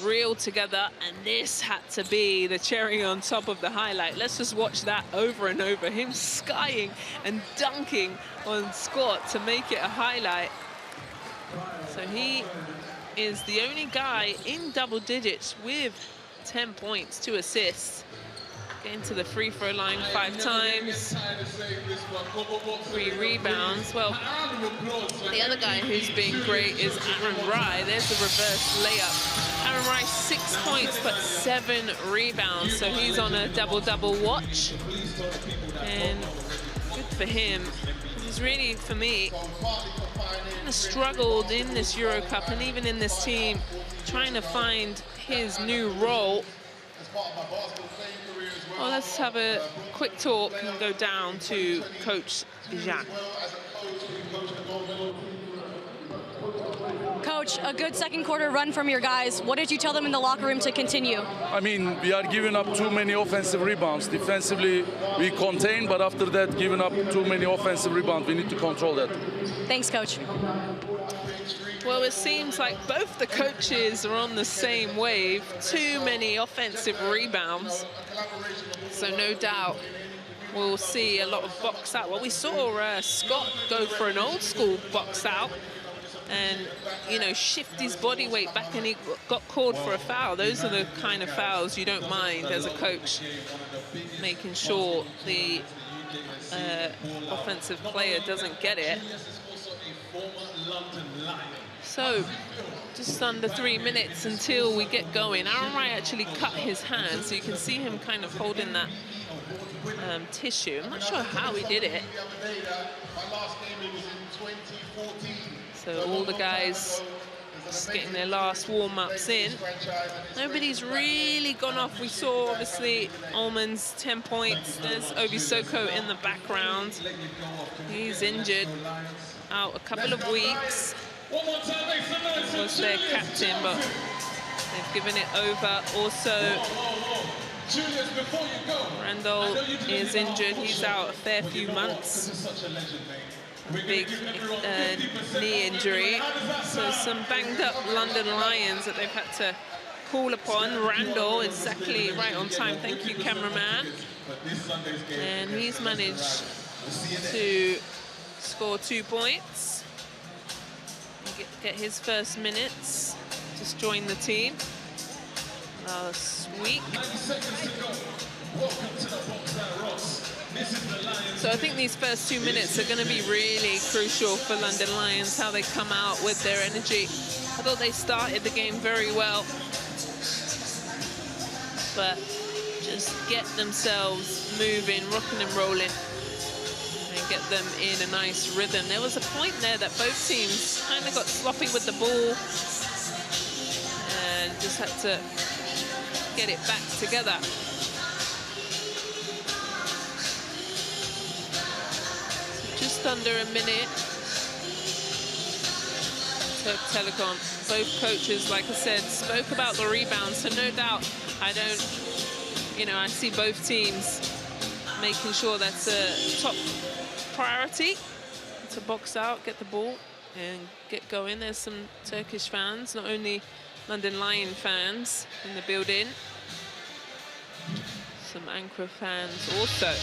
reel together, and this had to be the cherry on top of the highlight. Let's just watch that over and over, him skying and dunking on Scott to make it a highlight. So he is the only guy in double digits with 10 points, 2 assists. Getting to the free throw line 5 times, 3 rebounds. Well, the other guy who's been great is Aaron Rye. There's the reverse layup. Aaron Rye 6 points, but 7 rebounds. So he's on a double-double watch. And good for him. He's really, for me, kind of struggled in this EuroCup and even in this team, trying to find his new role. Well, let's have a quick talk and go down to Coach Jean. Coach, a good second quarter run from your guys. What did you tell them in the locker room to continue? I mean, we are giving up too many offensive rebounds. Defensively, we contain, but after that, giving up too many offensive rebounds. We need to control that. Thanks, Coach. Well, it seems like both the coaches are on the same wave. Too many offensive rebounds. So no doubt we'll see a lot of box out. Well, we saw Scott go for an old school box out and, you know, shift his body weight back, and he got called for a foul. Those are the kind of fouls you don't mind as a coach, making sure the offensive player doesn't get it. So, just under 3 minutes until we get going. Aaron Rye actually cut his hand, so you can see him kind of holding that tissue. I'm not sure how he did it. So all the guys just getting their last warm-ups in. Nobody's really gone off. We saw, obviously, Ullman's 10 points. There's Obi Soko in the background. He's injured, out a couple of weeks. Was their captain, but they've given it over. Also, Randall is injured. He's out a fair few months. Big knee injury. So some banged up London Lions that they've had to call upon. Randall exactly right on time. Thank you, cameraman. And he's managed to score 2 points. Get his first minutes, just join the team. last week. So I think these first 2 minutes are going to be really crucial for London Lions, how they come out with their energy. I thought they started the game very well, but just get themselves moving, rocking and rolling, and get them in a nice rhythm. There was a point there that both teams kind of got sloppy with the ball and just had to get it back together. Just under a minute. Turk Telekom, both coaches, like I said, spoke about the rebound, so no doubt, I see both teams making sure that's a top priority to box out, get the ball, and get going. There's some Turkish fans, not only London Lion fans in the building, some Ankara fans also.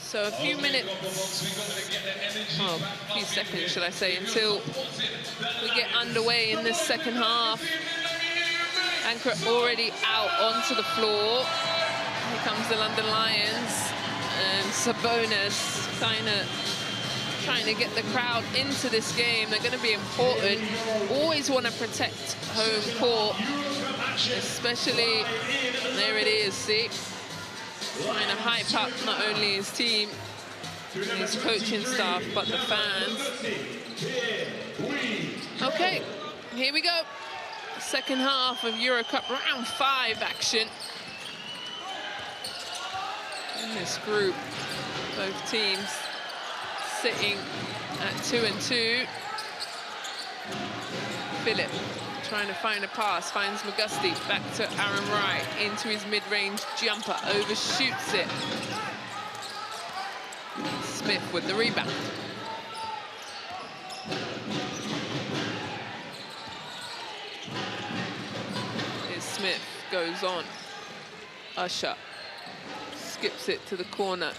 So a few minutes, well, a few seconds, should I say, until we get underway in this second half. Ankara already out onto the floor. Here comes the London Lions, and Sabonis kind of trying to get the crowd into this game. They're going to be important. Always want to protect home court, especially, there it is, see? Trying to hype up not only his team, his coaching staff, but the fans. Okay, here we go. Second half of EuroCup round 5 action. In this group, both teams sitting at 2-2. Philip trying to find a pass, finds Magusti, back to Aaron Wright, into his mid-range jumper, overshoots it. Smith with the rebound. Here's Smith, goes on. Usher skips it to the corner.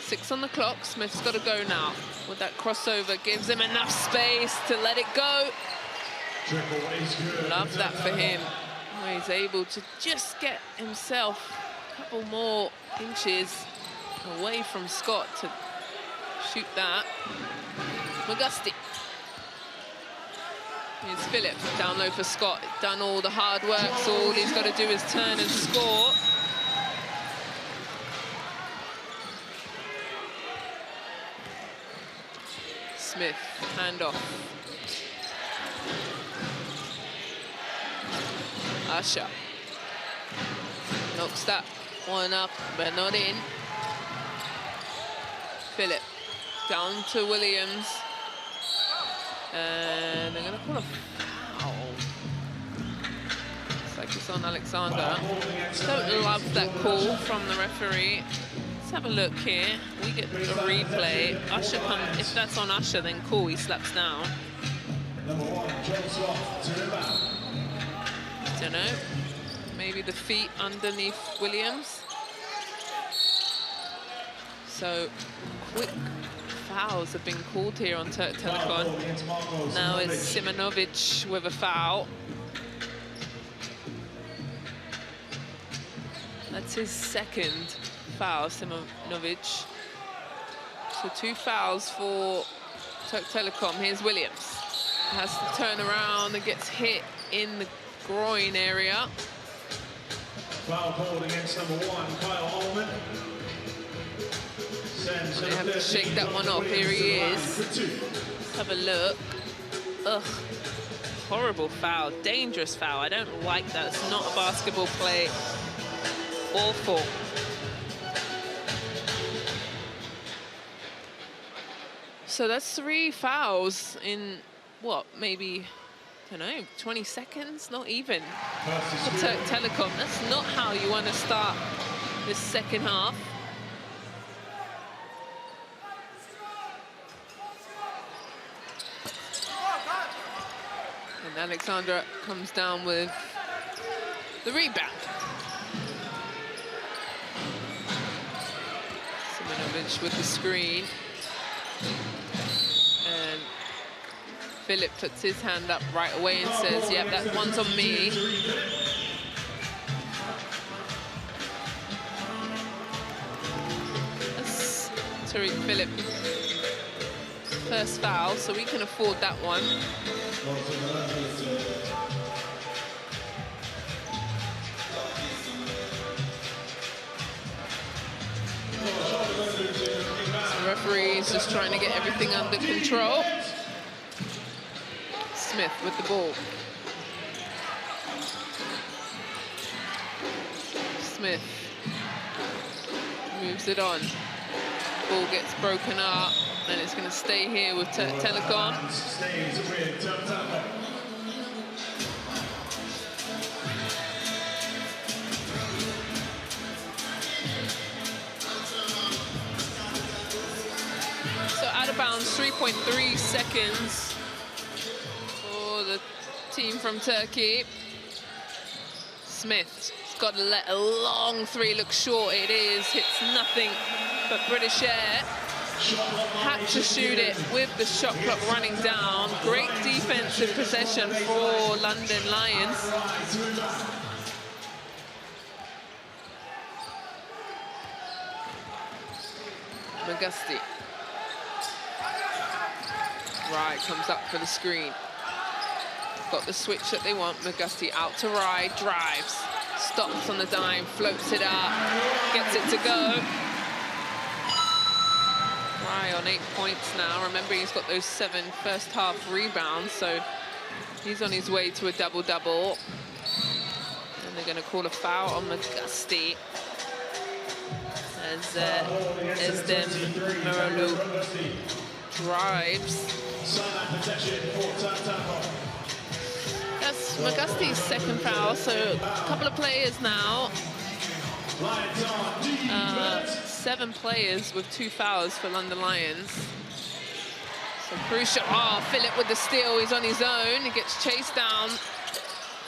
6 on the clock, Smith's got to go now. With that crossover, gives him enough space to let it go. Love that for him. He's able to just get himself a couple more inches away from Scott to shoot that. Magusti. Here's Philip, down low for Scott. Done all the hard work, so all he's got to do is turn and score. Smith, handoff. Usher knocks that one up, but not in. Philip down to Williams, and they're going to call a foul. Looks like it's on Alexander. Don't love that call from the referee. Let's have a look here. We get the replay. Usher comes. If that's on Usher, then cool. He slaps down. Don't know, maybe the feet underneath Williams. So quick fouls have been called here on Turk Telekom. Now it's Simonovic with a foul. That's his second foul, Simonovic. So 2 fouls for Turk Telekom. Here's Williams. Has to turn around and gets hit in the groin area. Foul called against number 1, Kyle Holman. They have to shake that one off. Here he is. Let's have a look. Ugh. Horrible foul. Dangerous foul. I don't like that. It's not a basketball play. Awful. So that's 3 fouls in, what, maybe, I don't know, 20 seconds? Not even. For Turk Telekom. That's not how you want to start this second half. And Alexander comes down with the rebound. Siminovic with the screen. And Philip puts his hand up right away and says, yep, that one's on me. That's Tariq Philip. First foul, so we can afford that one. The referee is just trying to get everything under control. Smith with the ball. Smith moves it on. Ball gets broken up, and it's going to stay here with Turk Telekom. So out of bounds, 3.3 seconds for the team from Turkey. Smith's got to let a long three look short. It is, hits nothing but British Air. Had to shoot it with the shot clock running down. Great defensive possession for London Lions. Magusti. Rye comes up for the screen. Got the switch that they want. Magusti out to Rye, drives, stops on the dime, floats it up, gets it to go. Rye on 8 points now. Remember, he's got those 7 first half rebounds, so he's on his way to a double-double. And they're going to call a foul on Magusti as Esdem Merolu drives. That's Magusti's second foul, so a couple of players now. 7 players with 2 fouls for London Lions. So crucial. Oh, Philip with the steal. He's on his own. He gets chased down.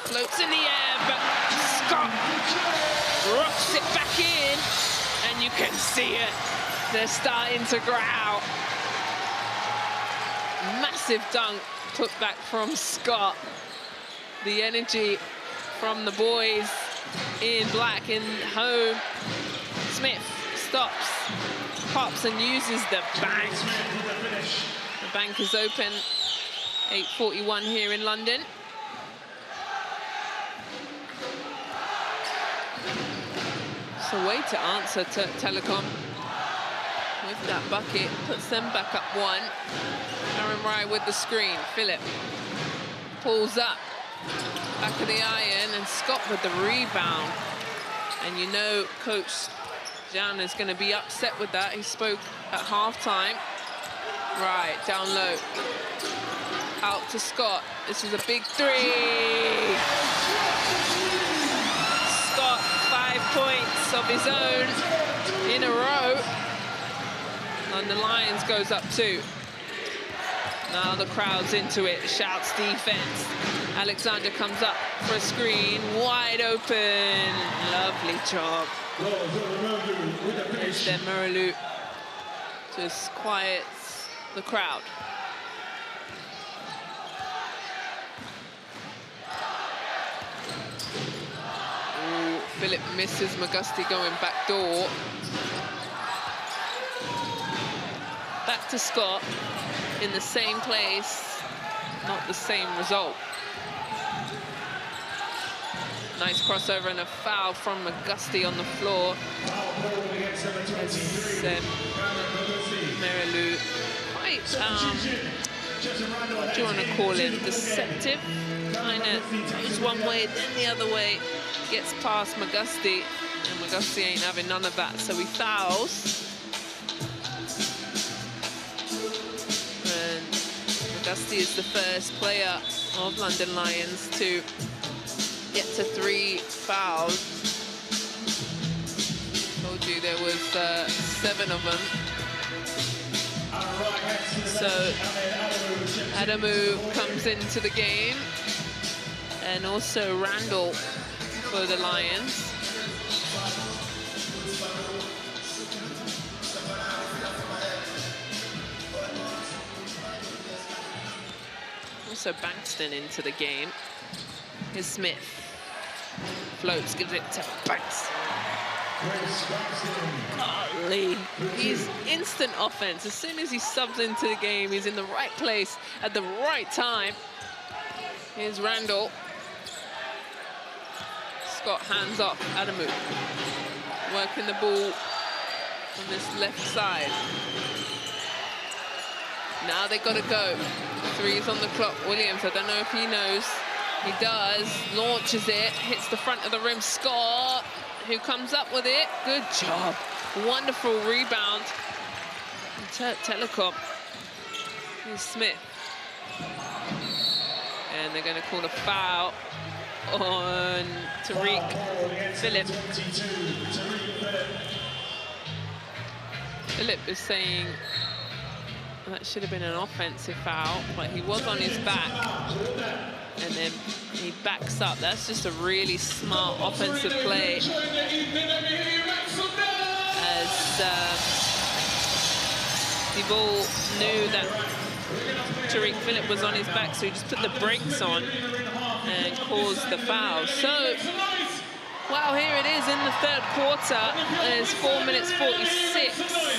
Floats in the air, but Scott rocks it back in. And you can see it. They're starting to growl. Massive dunk put back from Scott. The energy from the boys in black in home. Smith stops, pops and uses the bank. The bank is open. 8:41 here in London. It's a way to answer Telekom with that bucket. Puts them back up 1. Aaron Rye with the screen. Philip pulls up. Back of the iron, and Scott with the rebound. And you know Coach Jan is going to be upset with that. He spoke at halftime. Right, down low. Out to Scott. This is a big 3. Scott, 5 points of his own in a row. And the Lions goes up 2. Now the crowd's into it, shouts defense. Alexander comes up for a screen, wide open. Lovely job. There's their Merolu. Just quiets the crowd. Ooh, Philip misses Magusti going back door. Back to Scott. In the same place, not the same result. Nice crossover and a foul from Magusti on the floor. Merolu, quite, what do you want to call him? Deceptive. Kind of goes one way, then the other way. Gets past Magusti, and Magusti ain't having none of that, so he fouls. Magusti is the first player of London Lions to get to 3 fouls. Told you there was 7 of them. So Adamu comes into the game. and also Randall for the Lions. Also Bankston into the game. Here's Smith. Floats, gives it to Bankston. Golly, he's instant offense. As soon as he subs into the game, he's in the right place at the right time. Here's Randall. Scott hands off, Adamu. Working the ball on this left side. Now they've got to go. 3 is on the clock. Williams, I don't know if he knows. He does, launches it, hits the front of the rim. Scott, who comes up with it. Good job. Wonderful rebound. Turk Telekom. Here's Smith. And they're going to call a foul on Tariq Phillip. Phillip is saying that should have been an offensive foul, but he was on his back. And then he backs up. That's just a really smart offensive play. As Dibble knew that Tariq Phillip was on his back, so he just put the brakes on and caused the foul. So, well, here it is in the third quarter. There's 4 minutes 46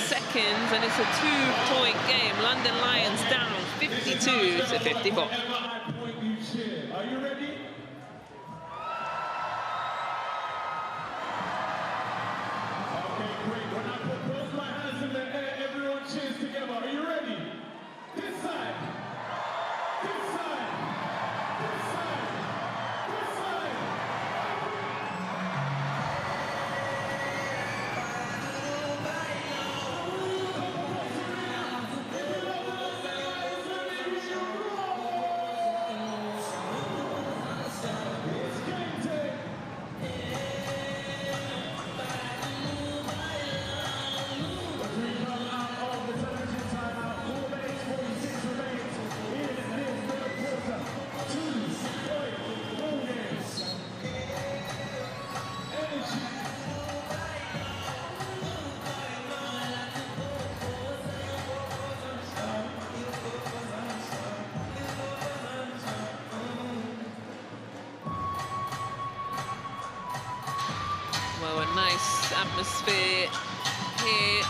seconds, and it's a 2-point game. London Lions down 52 to 54. Are you ready? Okay, great. When I put both my hands in the air, everyone cheers together. Are you ready? This side. This side. This side. This side. Well, a nice atmosphere here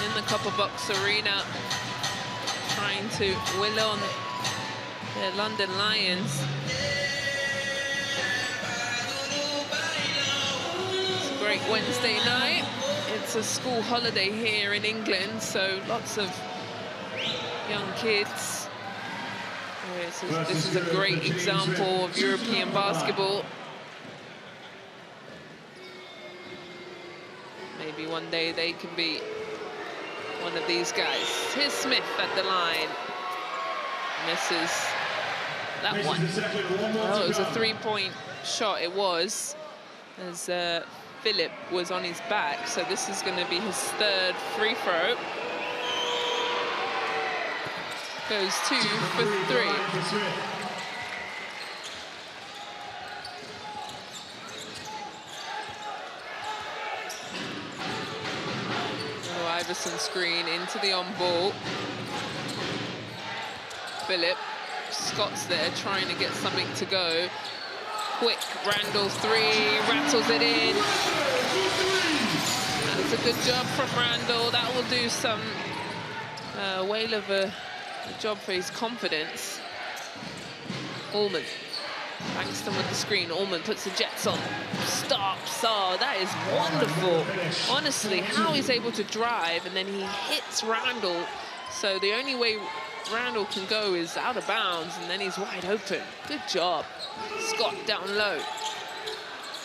in the Copper Box Arena, trying to will on the London Lions. It's a great Wednesday night. It's a school holiday here in England, so lots of young kids. This is a great example of European basketball. Maybe one day they can be one of these guys. Here's Smith at the line. Misses that one. Oh, it was a 3-point shot. It was, as Phillip was on his back. So this is going to be his third free throw. Goes 2 for 3. Iverson screen into the on-ball. Phillip. Scott's there trying to get something to go. Quick, Randall 3, rattles it in. That's a good job from Randall. That will do some whale of a job for his confidence. Allman. Bankston with the screen. Allman puts the Jets on. Stops. Oh, that is wonderful. Honestly, how he's able to drive and then he hits Randall. So the only way Randall can go is out of bounds and then he's wide open. Good job. Scott down low.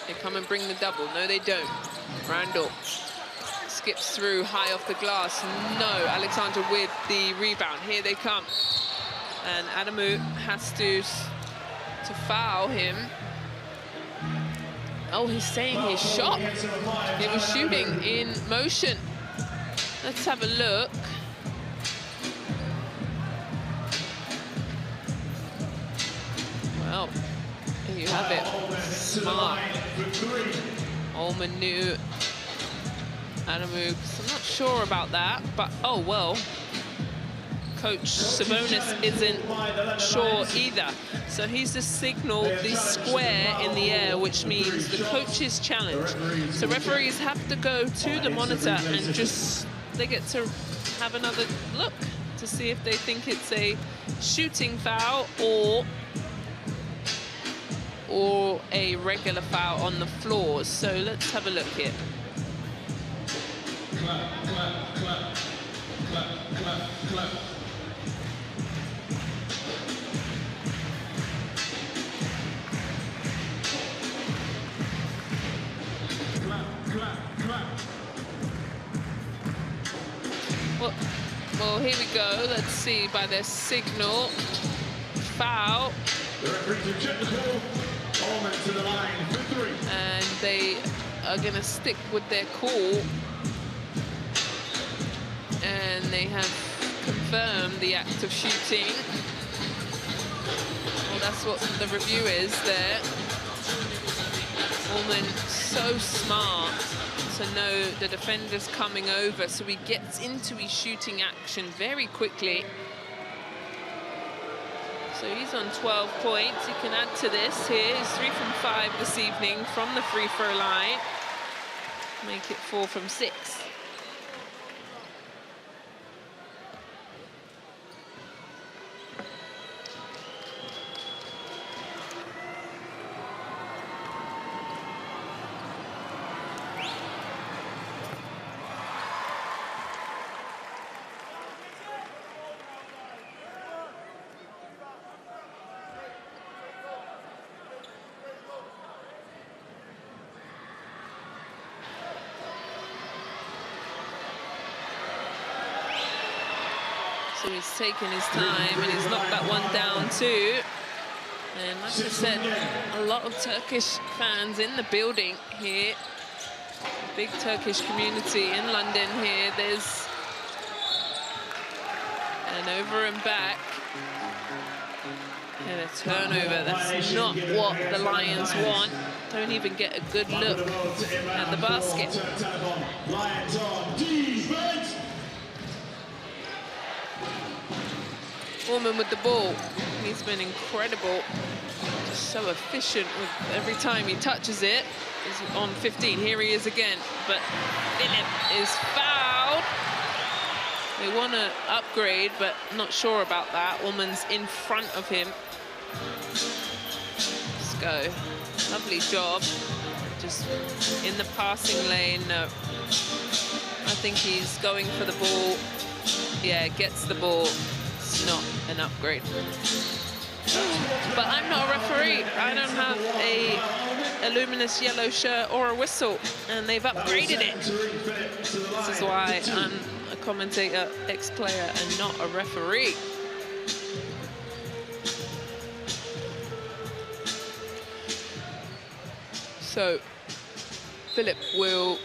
They come and bring the double. No, they don't. Randall skips through high off the glass. No, Alexander with the rebound. Here they come. And Adamu has to foul him. Oh, he's saying he's shot. He was shooting in motion. Let's have a look. Well, you have it. Smart. Ullman knew Adamu. I'm not sure about that, but oh well. Coach Sabonis isn't sure either. So he's just signaled the square in the air, which means the coach's challenge. So referees have to go to the monitor and just, they get to have another look to see if they think it's a shooting foul or a regular foul on the floor. So let's have a look here. Clap, clap, clap, clap, clap, clap. Well, here we go. Let's see by their signal. Foul. The referee to check the ball. Ullman to the line for 3. And they are going to stick with their call. And they have confirmed the act of shooting. Well, that's what the review is there. Ullman so smart to know the defender's coming over, so he gets into his shooting action very quickly. So he's on 12 points. He can add to this here. He's 3 from 5 this evening from the free throw line. Make it 4 from 6. So he's taken his time and he's knocked that one down too. And like I said, a lot of Turkish fans in the building here. Big Turkish community in London here. There's an over and back. And a turnover. That's not what the Lions want. Don't even get a good look at the basket. Lions on defense. Ullman with the ball. He's been incredible. Just so efficient with every time he touches it. He's on 15. Here he is again. But Philip is fouled. They want to upgrade, but not sure about that. Ullman's in front of him. Let's go. Lovely job. Just in the passing lane. No. I think he's going for the ball. Yeah, gets the ball. It's not an upgrade. But I'm not a referee. I don't have a luminous yellow shirt or a whistle, and they've upgraded it. This is why I'm a commentator, ex-player, and not a referee. So Philip will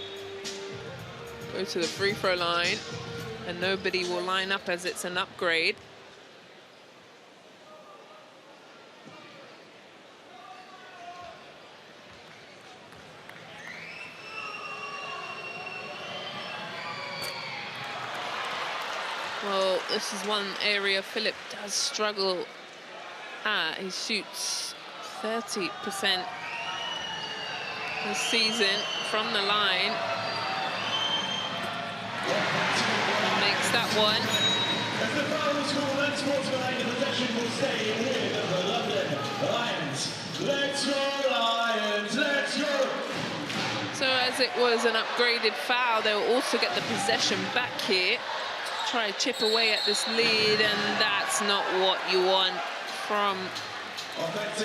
go to the free throw line, and nobody will line up as it's an upgrade. Well, this is one area Philip does struggle at. He shoots 30% this season from the line. And makes that one. As the foul is called, then sportsman, the possession will stay with the London Lions. Let's go, Lions, let's go! So as it was an upgraded foul, they'll also get the possession back here. Try to chip away at this lead, and that's not what you want from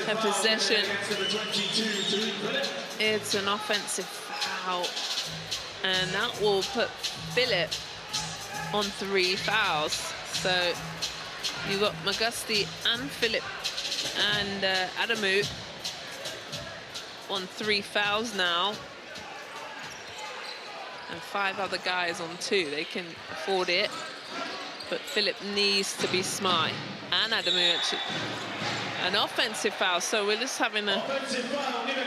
a possession. It's an offensive foul, and that will put Philip on 3 fouls. So you got Magusti and Philip and Adamu on 3 fouls now, and 5 other guys on 2. They can afford it, but Philip needs to be smart, and Adamu actually. an offensive foul. So we're just having an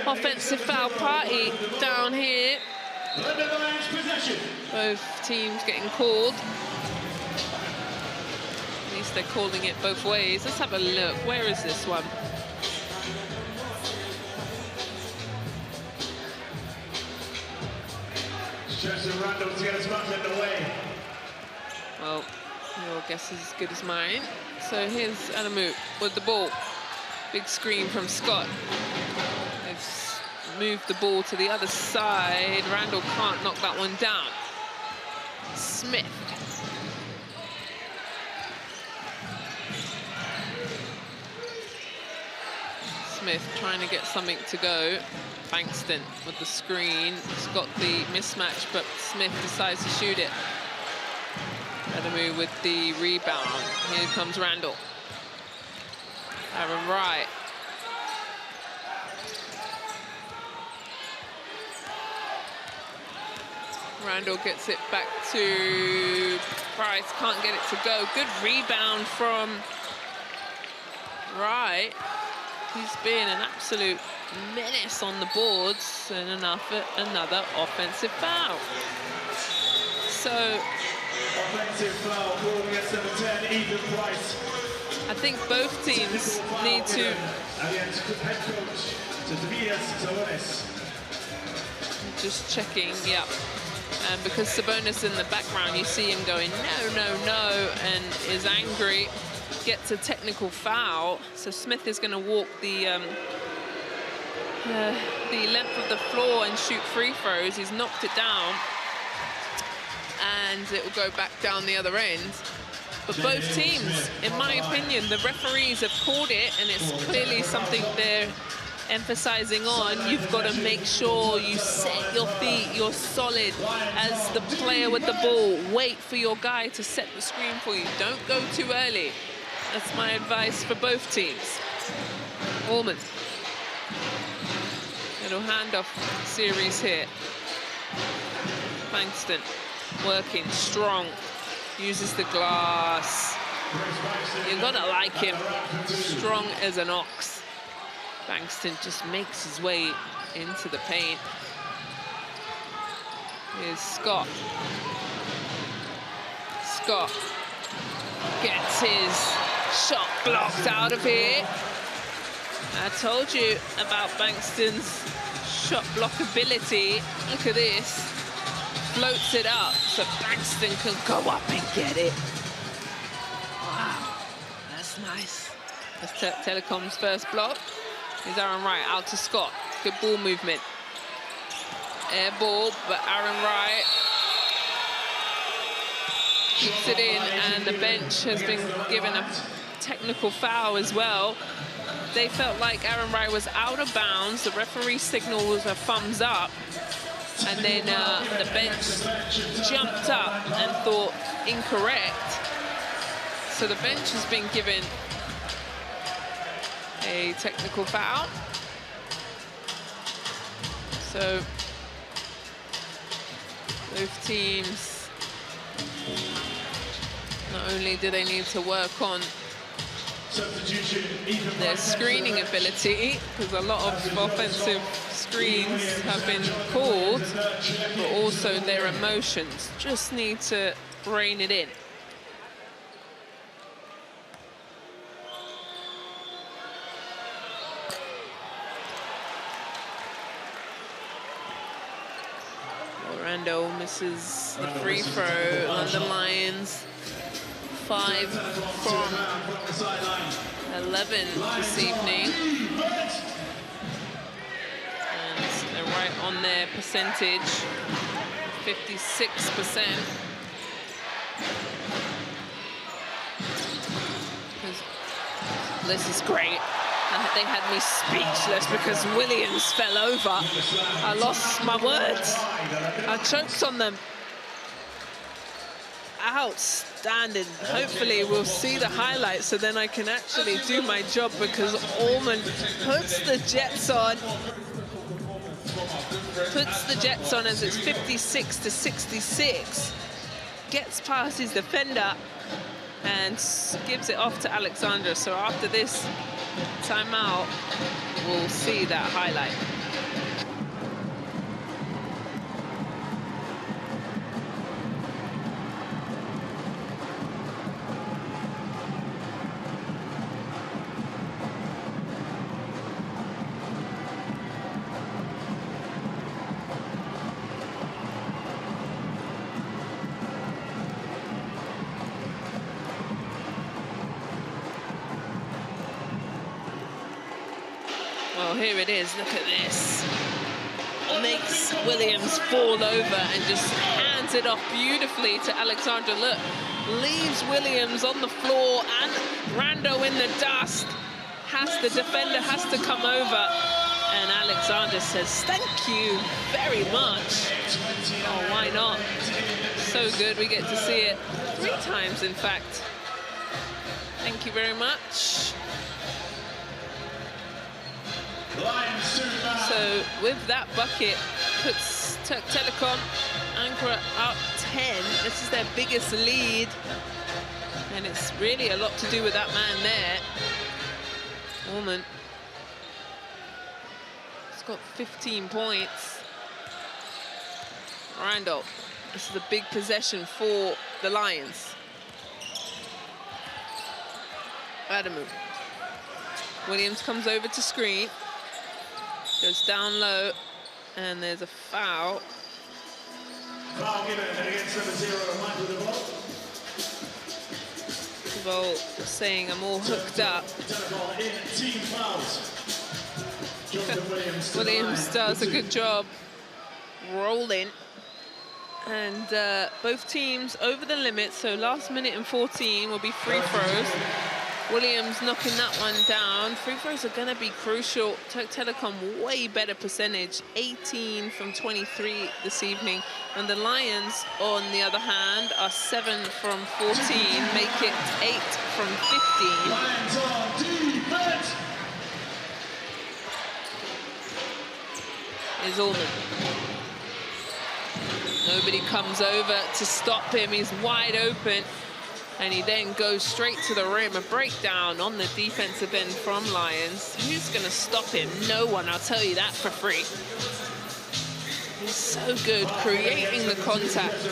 offensive foul party down here. Both teams getting called. At least they're calling it both ways. Let's have a look. Where is this one? Well, your guess is as good as mine. So here's Anamu with the ball. Big screen from Scott. They've moved the ball to the other side. Randall can't knock that one down. Smith. Smith trying to get something to go. Bankston with the screen. He's got the mismatch, but Smith decides to shoot it. Adamu with the rebound. Here comes Randall. Aaron Wright. Randall gets it back to Price. Can't get it to go. Good rebound from Wright. He's been an absolute menace on the boards, and another offensive foul. So offensive foul, ball against number 10, Ethan Price. I think both teams need to. Against head coach Tobias Sabonis. Just checking, yeah. And because Sabonis in the background, you see him going no, no, no, and is angry. Gets a technical foul, so Smith is going to walk the length of the floor and shoot free throws. He's knocked it down, and it will go back down the other end. But both teams, in my opinion, the referees have called it, and it's clearly something they're emphasizing on. You've got to make sure you set your feet, you're solid as the player with the ball. Wait for your guy to set the screen for you. Don't go too early. That's my advice for both teams. Allman. Little handoff series here. Bankston working strong. Uses the glass. You've got to like him. Strong as an ox. Bankston just makes his way into the paint. Here's Scott. Scott gets his shot blocked out of here. I told you about Bankston's shot block ability. Look at this. Floats it up so Bankston can go up and get it. Wow, that's nice. That's Turk Telekom's first block. Here's Aaron Wright out to Scott. Good ball movement. Air ball, but Aaron Wright keeps it in, and the bench has been given a technical foul as well. They felt like Aaron Wright was out of bounds. The referee signal was a thumbs up. And then the bench jumped up and thought incorrect. So the bench has been given a technical foul. So both teams, not only do they need to work on their screening ability, because a lot of offensive screens have been called, but also their emotions. Just need to rein it in. Orlando misses the free throw on the Lions. 5 from 11 this evening. And they're right on their percentage, 56%. This is great. They had me speechless because Williams fell over. I lost my words. I choked on them. Outstanding. Hopefully we'll see the highlights so then I can actually do my job, because Allman puts the Jets on. Puts the Jets on as it's 56-66. Gets past his defender and gives it off to Alexandra. So after this timeout, we'll see that highlight. Well, here it is. Look at this. Makes Williams fall over and just hands it off beautifully to Alexandra. Look, leaves Williams on the floor and Rando in the dust. The defender has to come over. And Alexandra says, thank you very much. Oh, why not? So good. We get to see it 3 times, in fact. Thank you very much. So with that bucket, puts Turk Telekom, Ankara up 10. This is their biggest lead. And it's really a lot to do with that man there. Woman. He's got 15 points. Randall. This is a big possession for the Lions. Adamu. Williams comes over to screen. Goes down low, and there's a foul. Foul given against number 0, Michael Devol saying I'm all hooked up. Team fouls. Williams does a good job rolling. And both teams over the limit, so last minute and 14 will be free throws. Williams knocking that one down. Free throws are going to be crucial. Turk Telekom way better percentage, 18 from 23 this evening. And the Lions, on the other hand, are 7 from 14, make it 8 from 15. Lions on defense. Is Allman. Nobody comes over to stop him. He's wide open. And he then goes straight to the rim. A breakdown on the defensive end from Lions. Who's going to stop him? No one, I'll tell you that for free. He's so good creating the contact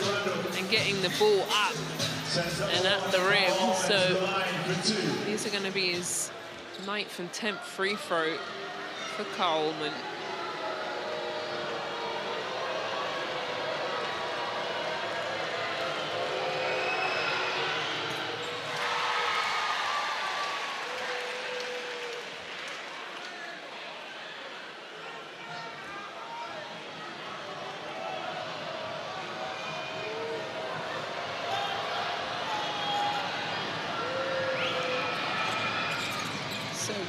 and getting the ball up and at the rim. So these are going to be his 9th and 10th free throw for Coleman.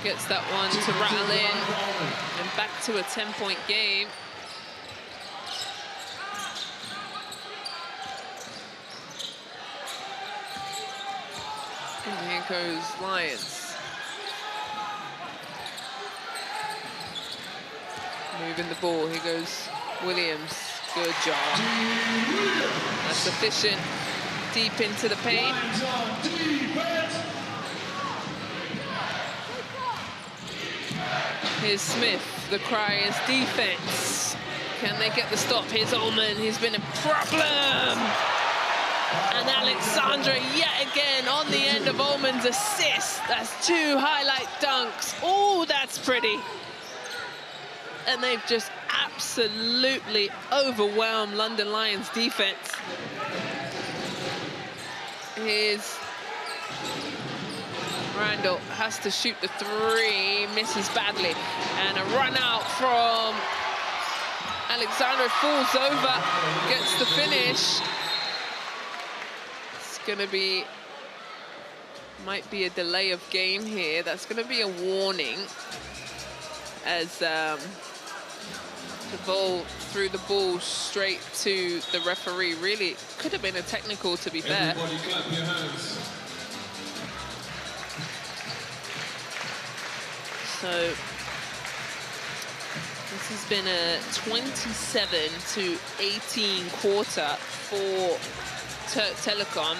Gets that one to rattle in and back to a 10-point game. And here goes Lions. Moving the ball, here goes Williams. Good job. That's efficient. Deep into the paint. Here's Smith. The cry is defense. Can they get the stop? Here's Ullman. He's been a problem. And Alexandra yet again on the end of Ullman's assist. That's 2 highlight dunks. Oh, that's pretty. And they've just absolutely overwhelmed London Lions defense. Here's Randall, has to shoot the 3, misses badly. And a run out from Alexandra, falls over, gets the finish. It's gonna be, might be a delay of game here. That's gonna be a warning as Devol threw the ball straight to the referee. Really could have been a technical, to be fair. Everybody clap your hands. So this has been a 27-18 quarter for Turk Telekom.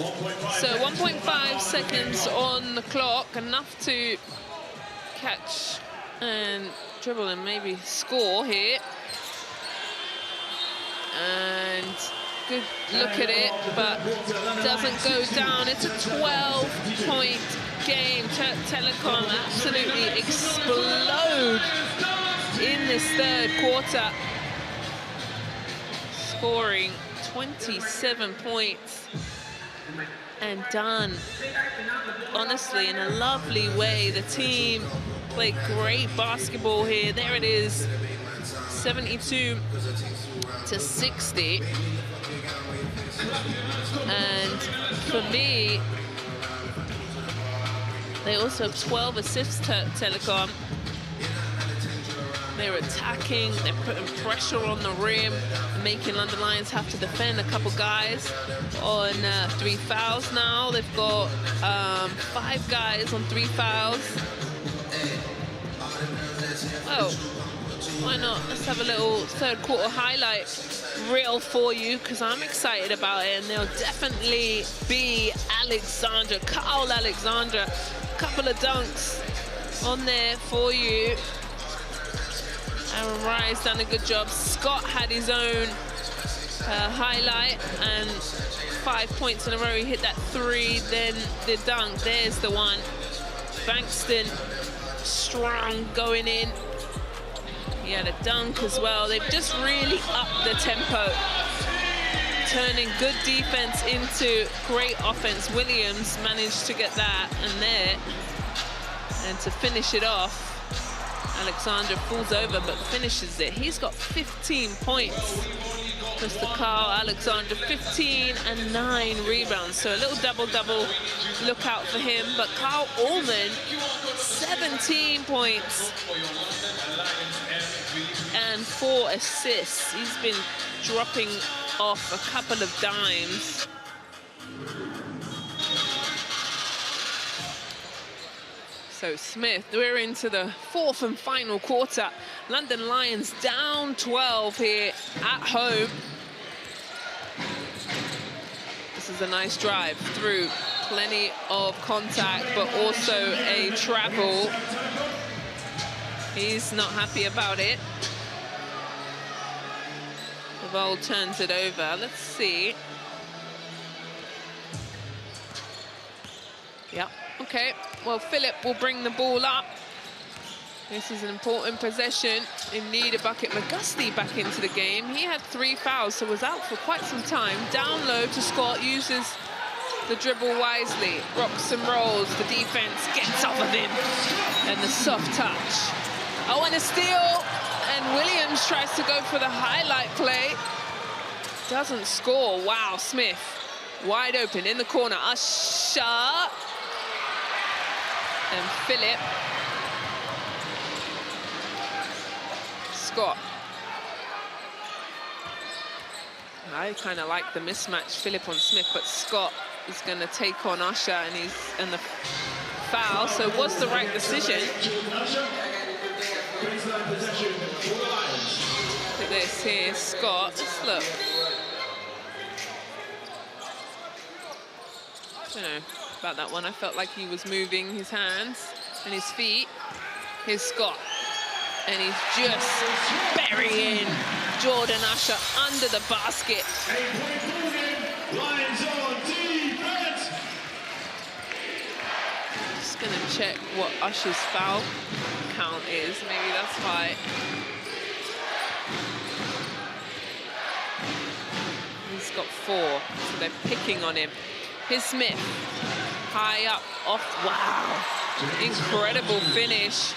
So 1.5 seconds on the clock, enough to catch and dribble and maybe score here. And good look at it, but doesn't go down. It's a 12-point game. Turk Telekom absolutely explode in this third quarter, scoring 27 points and done, honestly, in a lovely way. The team played great basketball here. There it is, 72-60. And for me, they also have 12 assists, Turk Telekom. They're attacking, they're putting pressure on the rim, making London Lions have to defend a couple guys on 3 fouls now. They've got 5 guys on 3 fouls. Oh, why not? Let's have a little third quarter highlight reel for you, because I'm excited about it, and there'll definitely be Carl Alexandra, a couple of dunks on there for you. Aaron Rye's done a good job. Scott had his own highlight, and 5 points in a row. He hit that 3, then the dunk. There's the one. Bankston, strong going in. He had a dunk as well. They've just really upped the tempo, turning good defense into great offense. Williams managed to get that and there. And to finish it off, Alexander falls over but finishes it. He's got 15 points. Mr. Carl Alexander, 15 and 9 rebounds. So a little double-double look out for him. But Carl Allman, 17 points and 4 assists. He's been dropping off a couple of dimes. So Smith, we're into the 4th and final quarter. London Lions down 12 here at home. This is a nice drive through, plenty of contact, but also a travel. He's not happy about it. Laval turns it over. Let's see. Yep. Okay, well, Philip will bring the ball up. This is an important possession in need of bucket. McGusty back into the game. He had 3 fouls, so was out for quite some time. Down low to Scott, uses the dribble wisely. Rocks and rolls, the defense gets off of him. And the soft touch. Oh, and a steal. And Williams tries to go for the highlight play. Doesn't score. Wow, Smith wide open in the corner. Usher. And Philip. Scott. I kind of like the mismatch, Philip on Smith, but Scott is going to take on Usher, and he's in the foul, so it was the right decision. Look at this here, Scott. Let's look. I don't know about that one. I felt like he was moving his hands and his feet. Here's Scott. And he's just burying Jordan Usher under the basket. Just gonna check what Usher's foul count is. Maybe that's why. He's got 4, so they're picking on him. Here's Smith, high up, off, wow. Incredible finish.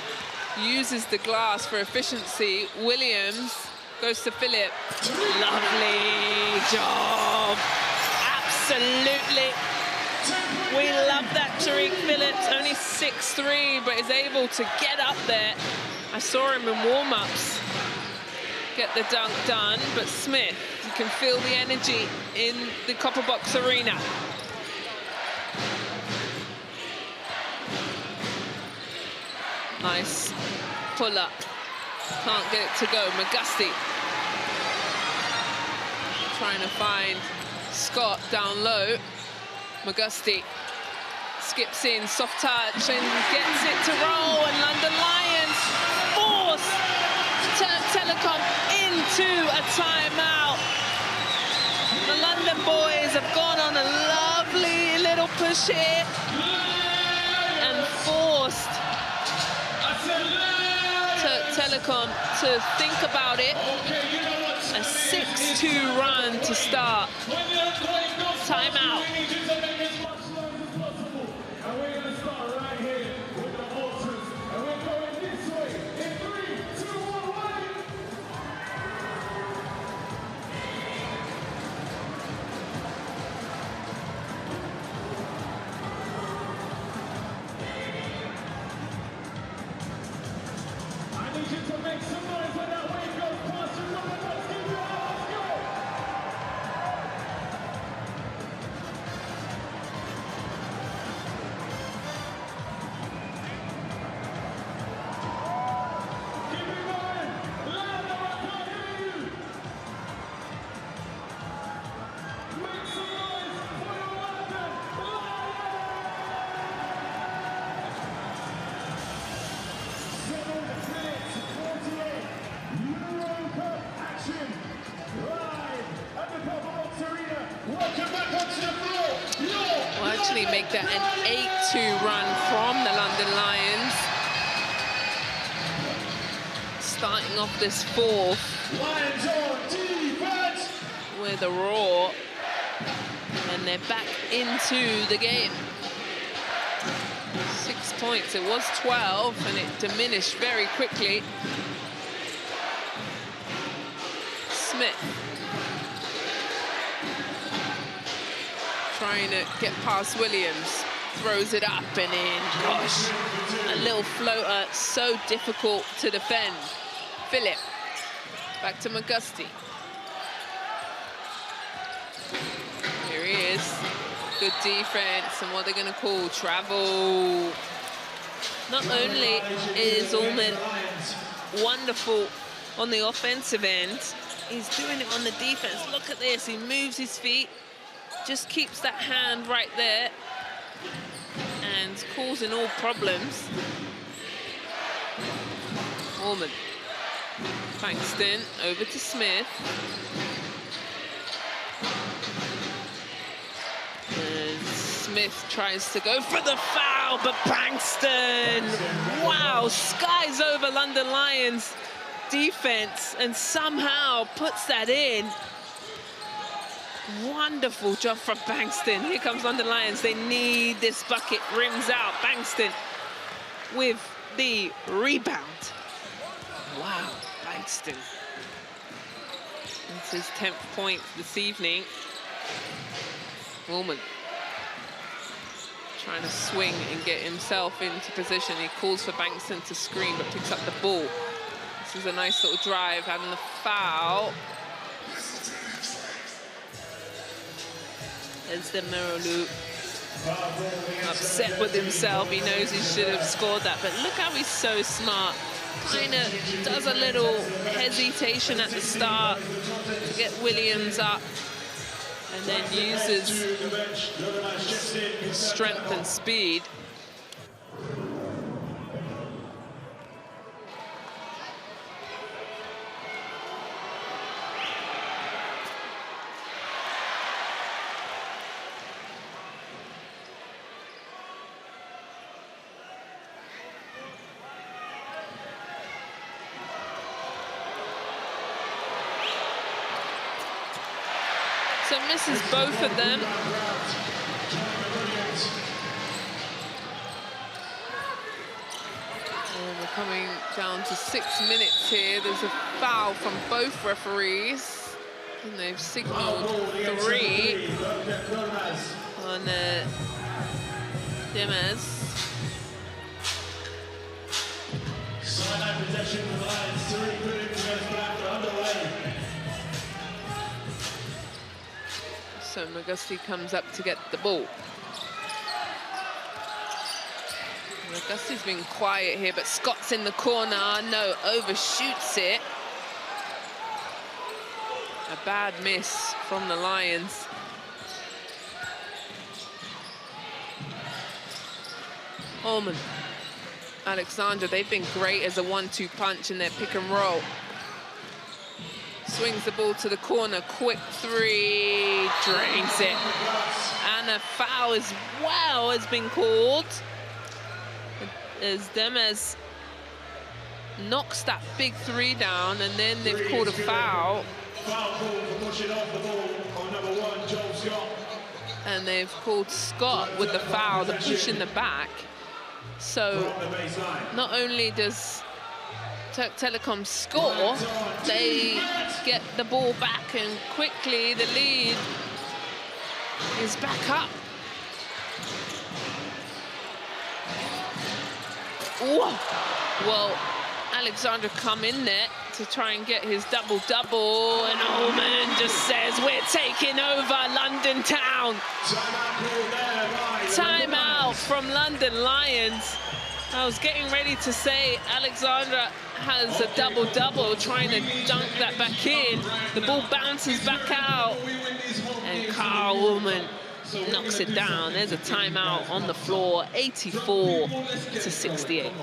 Uses the glass for efficiency. Williams goes to Philip. Lovely job. Absolutely. We love that Tariq Phillips, only 6'3", but is able to get up there. I saw him in warm-ups get the dunk done, but Smith, you can feel the energy in the Copper Box Arena. Nice pull up. Can't get it to go. McGusty trying to find Scott down low. Magusti skips in, soft touch, and gets it to roll, and London Lions force Turk Telekom into a timeout. The London boys have gone on a lovely little push here and forced Turk Telekom to think about it. A 6-2 run to start. Timeout. Make that an 8-2 run from the London Lions. Starting off this fourth with a roar, and they're back into the game. 6 points. It was 12, and it diminished very quickly. Smith trying to get past Williams, throws it up and in. Gosh, a little floater, so difficult to defend. Phillip, back to Magusti. Here he is. Good defense, and what they're going to call travel. Not only is Ullman wonderful on the offensive end, he's doing it on the defense. Look at this, he moves his feet, just keeps that hand right there and causing all problems. Ullman, Bankston over to Smith. And Smith tries to go for the foul, but Bankston, wow, skies over London Lions defense and somehow puts that in. Wonderful job from Bankston. Here comes London Lions. They need this bucket. Rims out. Bankston with the rebound. Wow, Bankston. It's his 10th point this evening. Ullman trying to swing and get himself into position. He calls for Bankston to screen, but picks up the ball. This is a nice little drive, having the foul. As the Merolu upset with himself. He knows he should have scored that, but look how he's so smart. Kind of does a little hesitation at the start to get Williams up, and then uses strength and speed. So misses both of them. And we're coming down to 6 minutes here. There's a foul from both referees. And they've signaled 3 on Demers. Sideline possession for the Lions. 3 minutes back underway. So Magusti comes up to get the ball. Magusti's been quiet here, but Scott's in the corner. No, overshoots it. A bad miss from the Lions. Ullman, Alexandra, they've been great as a 1-2 punch in their pick and roll. Swings the ball to the corner, quick three, drains it. And a foul as well has been called as Demez knocks that big three down, and then they've called a foul. Foul call for pushing off the ball on number 1, Joe Scott. And they've called Scott with the foul, the push in the back. So not only does Turk Telekom score, they get the ball back, and quickly the lead is back up. Whoa. Well, Alexandra come in there to try and get his double-double, and Ullman just says, we're taking over London Town. Timeout from London Lions. I was getting ready to say Alexandra has a double-double, trying to dunk that back in. The ball bounces back out, and Carl Ullman knocks it down. There's a timeout on the floor, 84-68.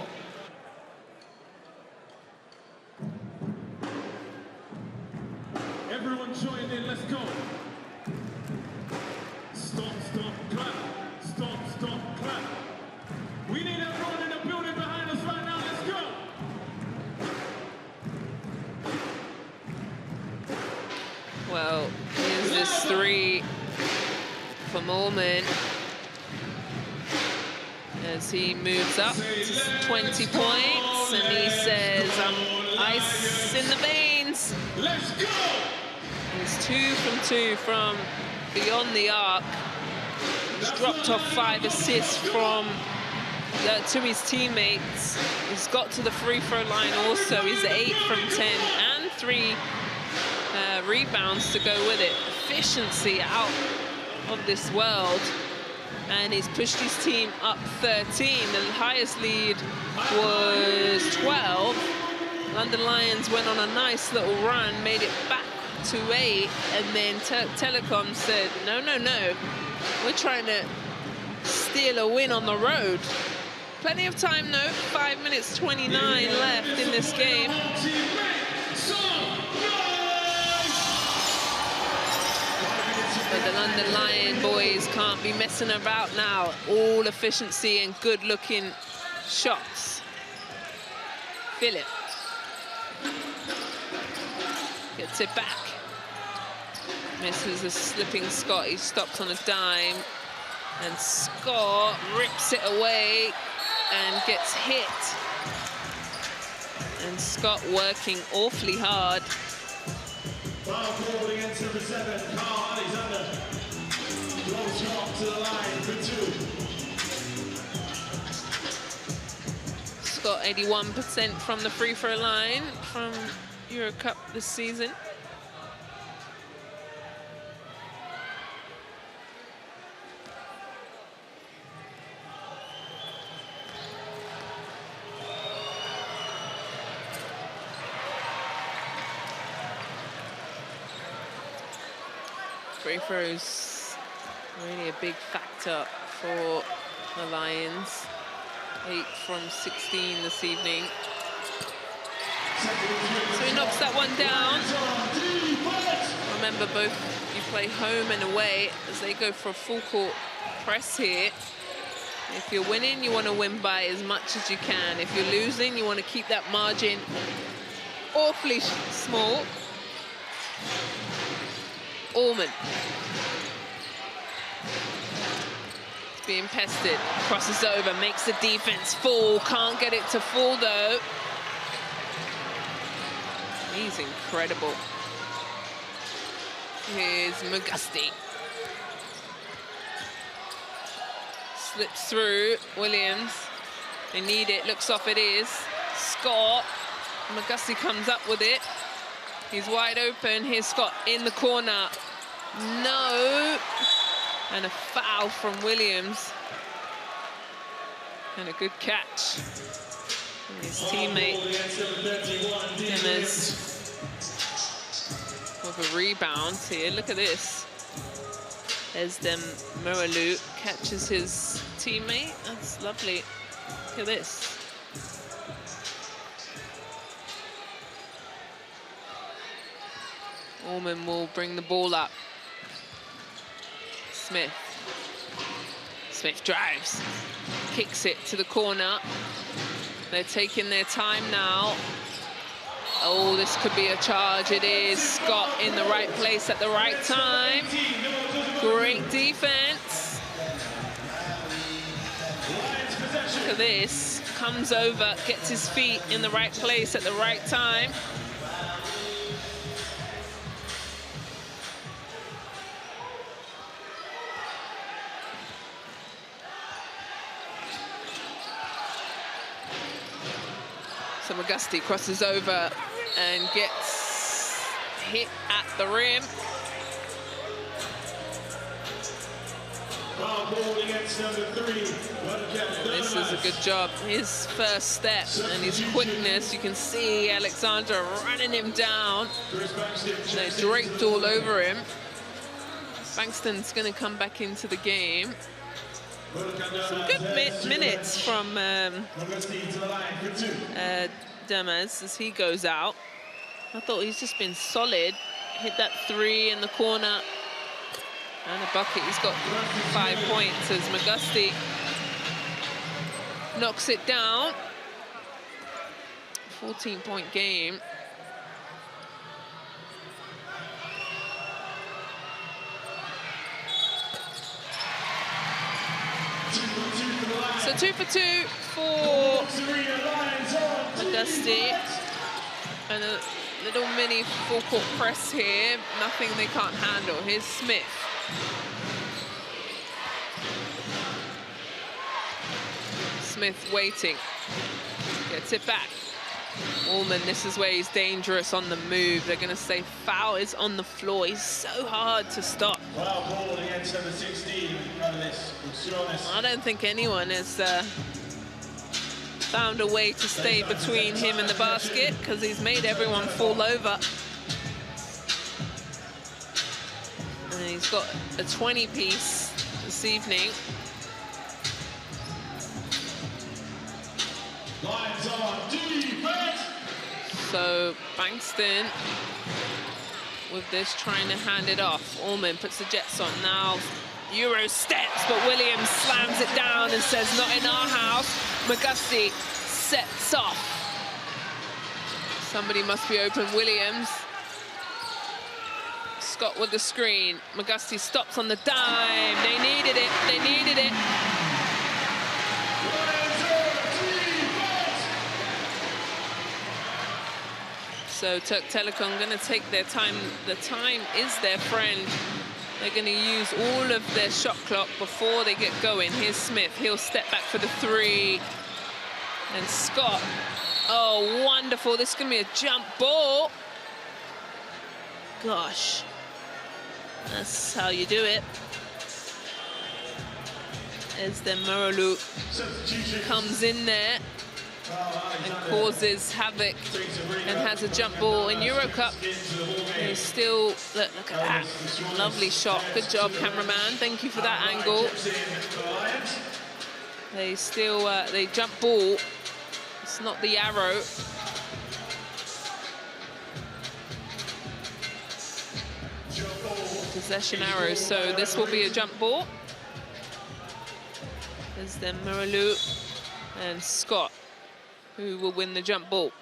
Everyone join in, let's go. Stop, stop, clap. Stop, stop, clap. We need everyone in the building behind us right now, let's go. Well, here's this three from Ullman as he moves up to 20 points, and he says, ice in the veins. Let's go. He's 2 from 2 from beyond the arc. He's dropped off 5 assists from to his teammates. He's got to the free throw line also. He's 8 from 10 and 3 rebounds to go with it. Efficiency out of this world. And he's pushed his team up 13. The highest lead was 12. London Lions went on a nice little run, made it back to 8, and then Turk Telekom said, no, no, no, we're trying to steal a win on the road. Plenty of time, though. 5 minutes 29 left in this game. But the London Lion boys can't be messing about now. All efficiency and good-looking shots. Philip gets it back. Misses a slipping Scott. He stops on a dime. And Scott rips it away and gets hit. And Scott working awfully hard. Foul called against number 7, Carl Alexander. Close shot to the line for 2. Scott 81% from the free throw line from EuroCup this season. Free throws really a big factor for the Lions. 8 from 16 this evening. So he knocks that one down. Remember, both you play home and away as they go for a full court press here. If you're winning, you want to win by as much as you can. If you're losing, you want to keep that margin awfully small. Ullman. Being pestered, crosses over, makes the defense fall, can't get it to fall though. He's incredible. Here's Magusti. Slips through, Williams. They need it, looks off it is. Scott, Magusti comes up with it. He's wide open, here's Scott in the corner. No. And a foul from Williams. And a good catch. And his teammate, Demez, with a rebound here. Look at this. There's Muralu catches his teammate. That's lovely. Look at this. Allman will bring the ball up. Smith. Smith drives, kicks it to the corner. They're taking their time now. Oh, this could be a charge. It is. Scott in the right place at the right time. Great defense. Look at this. Comes over, gets his feet in the right place at the right time. So Magusti crosses over and gets hit at the rim. This is a good job. His first step and his quickness. You can see Alexandra running him down. They're draped all over him. Bankston's going to come back into the game. Some good minutes from Demers as he goes out. I thought he's just been solid. Hit that 3 in the corner. And a bucket. He's got 5 points as Magusti knocks it down. 14-point game. So 2 for 2 for Magusti. And a little mini full court press here. Nothing they can't handle. Here's Smith. Smith waiting. Gets it back. Allman, this is where he's dangerous on the move. They're going to say foul is on the floor. He's so hard to stop. I don't think anyone has found a way to stay between him and the basket because he's made everyone fall over. And he's got a 20-piece this evening. So Bankston with this trying to hand it off. Allman puts the jets on now. Euro steps, but Williams slams it down and says, not in our house. Magusti sets off. Somebody must be open. Williams. Scott with the screen. Magusti stops on the dime. They needed it. They needed it. So Turk Telekom going to take their time. The time is their friend. They're going to use all of their shot clock before they get going. Here's Smith. He'll step back for the 3. And Scott. Oh, wonderful. This is going to be a jump ball. Gosh. That's how you do it. As the Muralou comes in there and causes havoc and has a jump ball in EuroCup. He's still, look at that, lovely shot. Good job, cameraman. Thank you for that angle. They still, they jump ball. It's not the arrow. Possession arrow, so this will be a jump ball. There's then Muralou and Scott, who will win the jump ball.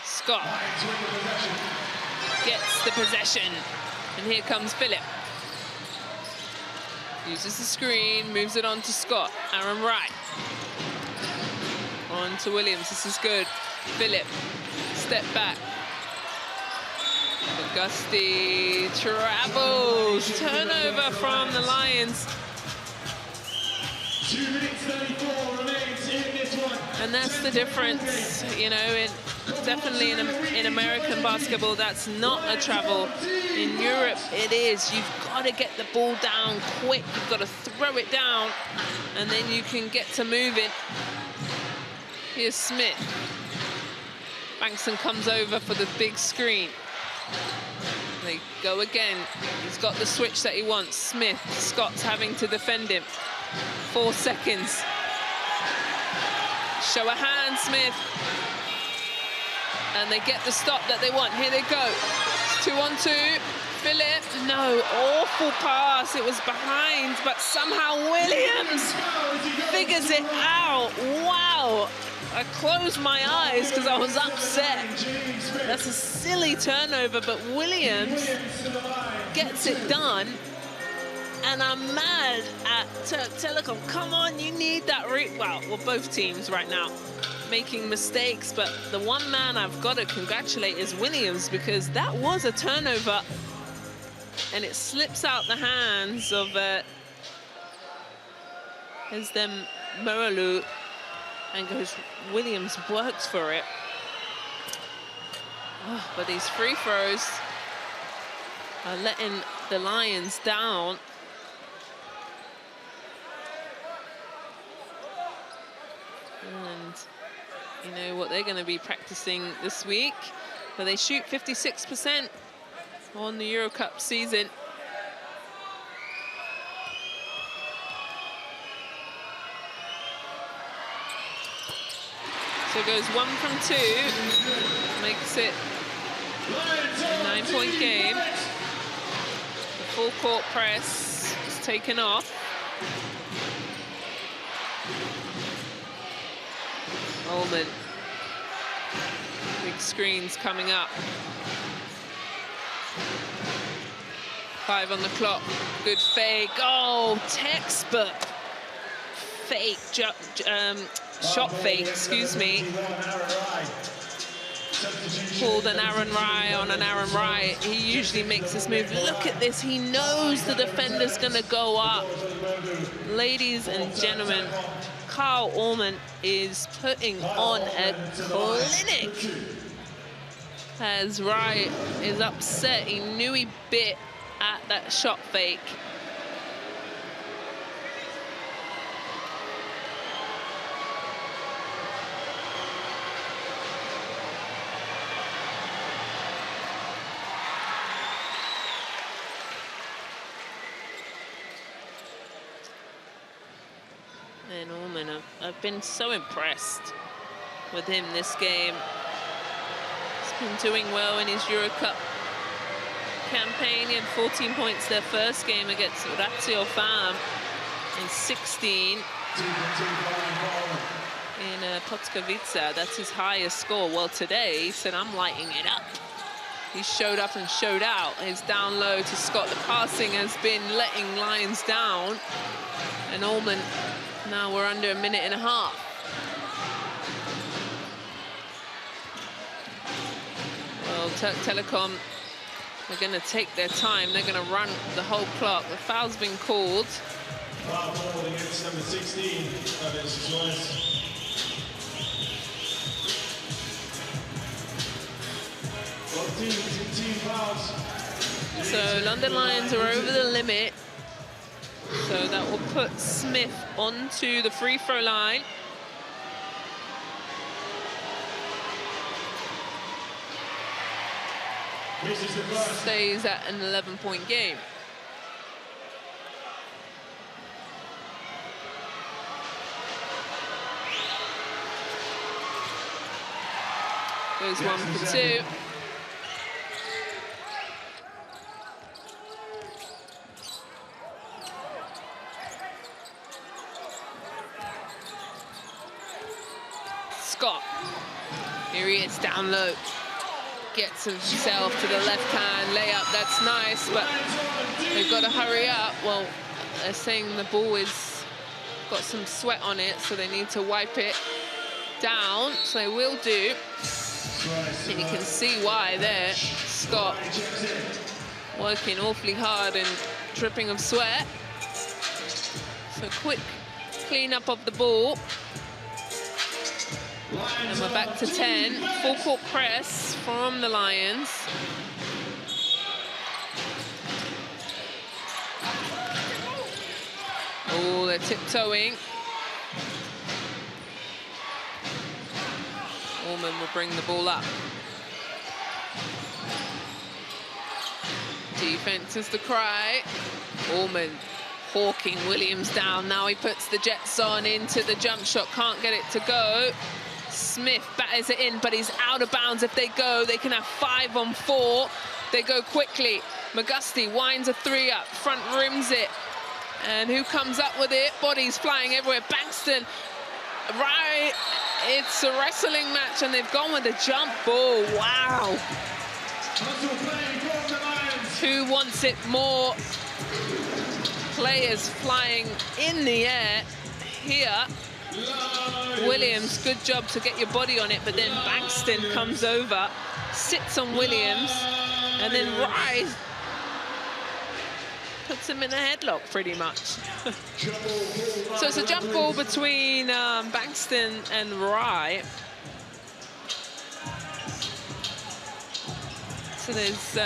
Scott gets the possession. And here comes Phillip. Uses the screen, moves it on to Scott. Aaron Wright. On to Williams, this is good. Phillip, step back. Magusti travels. Turnover from the Lions. 2 minutes 34 remains in this one. And that's the difference, you know, definitely in American basketball, that's not a travel. In Europe, it is. You've got to get the ball down quick. You've got to throw it down, and then you can get to moving. Here's Smith. Bankston comes over for the big screen. They go again. He's got the switch that he wants. Smith, Scott's having to defend him. 4 seconds. Show a hand, Smith. And they get the stop that they want. Here they go. 2-on-2. Philip, no, awful pass. It was behind, but somehow Williams figures it out. Wow. I closed my eyes because I was upset. That's a silly turnover, but Williams gets it done. And I'm mad at Turk Telekom. Come on, you need that. Well, both teams right now making mistakes, but the one man I've got to congratulate is Williams, because that was a turnover and it slips out the hands of Meralu, and goes, Williams works for it. Oh, but these free throws are letting the Lions down. And you know what they're going to be practicing this week, but they shoot 56% on the EuroCup season. So it goes 1 from 2, makes it a 9-point game. The full court press is taken off. Ullman. Big screens coming up. 5 on the clock. Good fake. Oh, textbook fake. Shot fake, excuse me. Pulled an Aaron Rye on an Aaron Rye. He usually makes this move. Look at this. He knows the defender's going to go up. Ladies and gentlemen, Kyle Ullman is putting on a clinic. As Rye is upset. He knew he bit at that shot fake. And Ullman, I've been so impressed with him this game. He's been doing well in his EuroCup campaign. He had 14 points their first game against Lazio Fam, and 16 in Podgorica. That's his highest score. Well, today he said, I'm lighting it up. He showed up and showed out. His down low to Scott. The passing has been letting Lions down. And Ullman, now we're under a minute and a half. Well, Turk Telekom, they're going to take their time. They're going to run the whole clock. The foul's been called. Foul called against number 16. That is Joyce. So London Lions are over the limit. So that will put Smith onto the free throw line. Stays at an 11-point game. Goes 1 for 2. Scott. Here he is, down low. Gets himself to the left hand layup. That's nice, but they've got to hurry up. Well, they're saying the ball is got some sweat on it, so they need to wipe it down. So they will do. And you can see why there. Scott working awfully hard and dripping of sweat. So quick clean-up of the ball. And we're back to 10. Full court press from the Lions. Oh, they're tiptoeing. Ullman will bring the ball up. Defense is the cry. Ullman hawking Williams down. Now he puts the jets on into the jump shot, can't get it to go. Smith batters it in, but he's out of bounds. If they go, they can have 5 on 4. They go quickly. McGusty winds a 3 up, front rims it. And who comes up with it? Bodies flying everywhere. Bankston, right. It's a wrestling match, and they've gone with a jump ball. Wow. Who wants it more? Players flying in the air here. Williams, good job to get your body on it, but then Bankston comes over, sits on Williams, and then Rye puts him in a headlock pretty much. So it's a jump ball between Bankston and Rye. So there's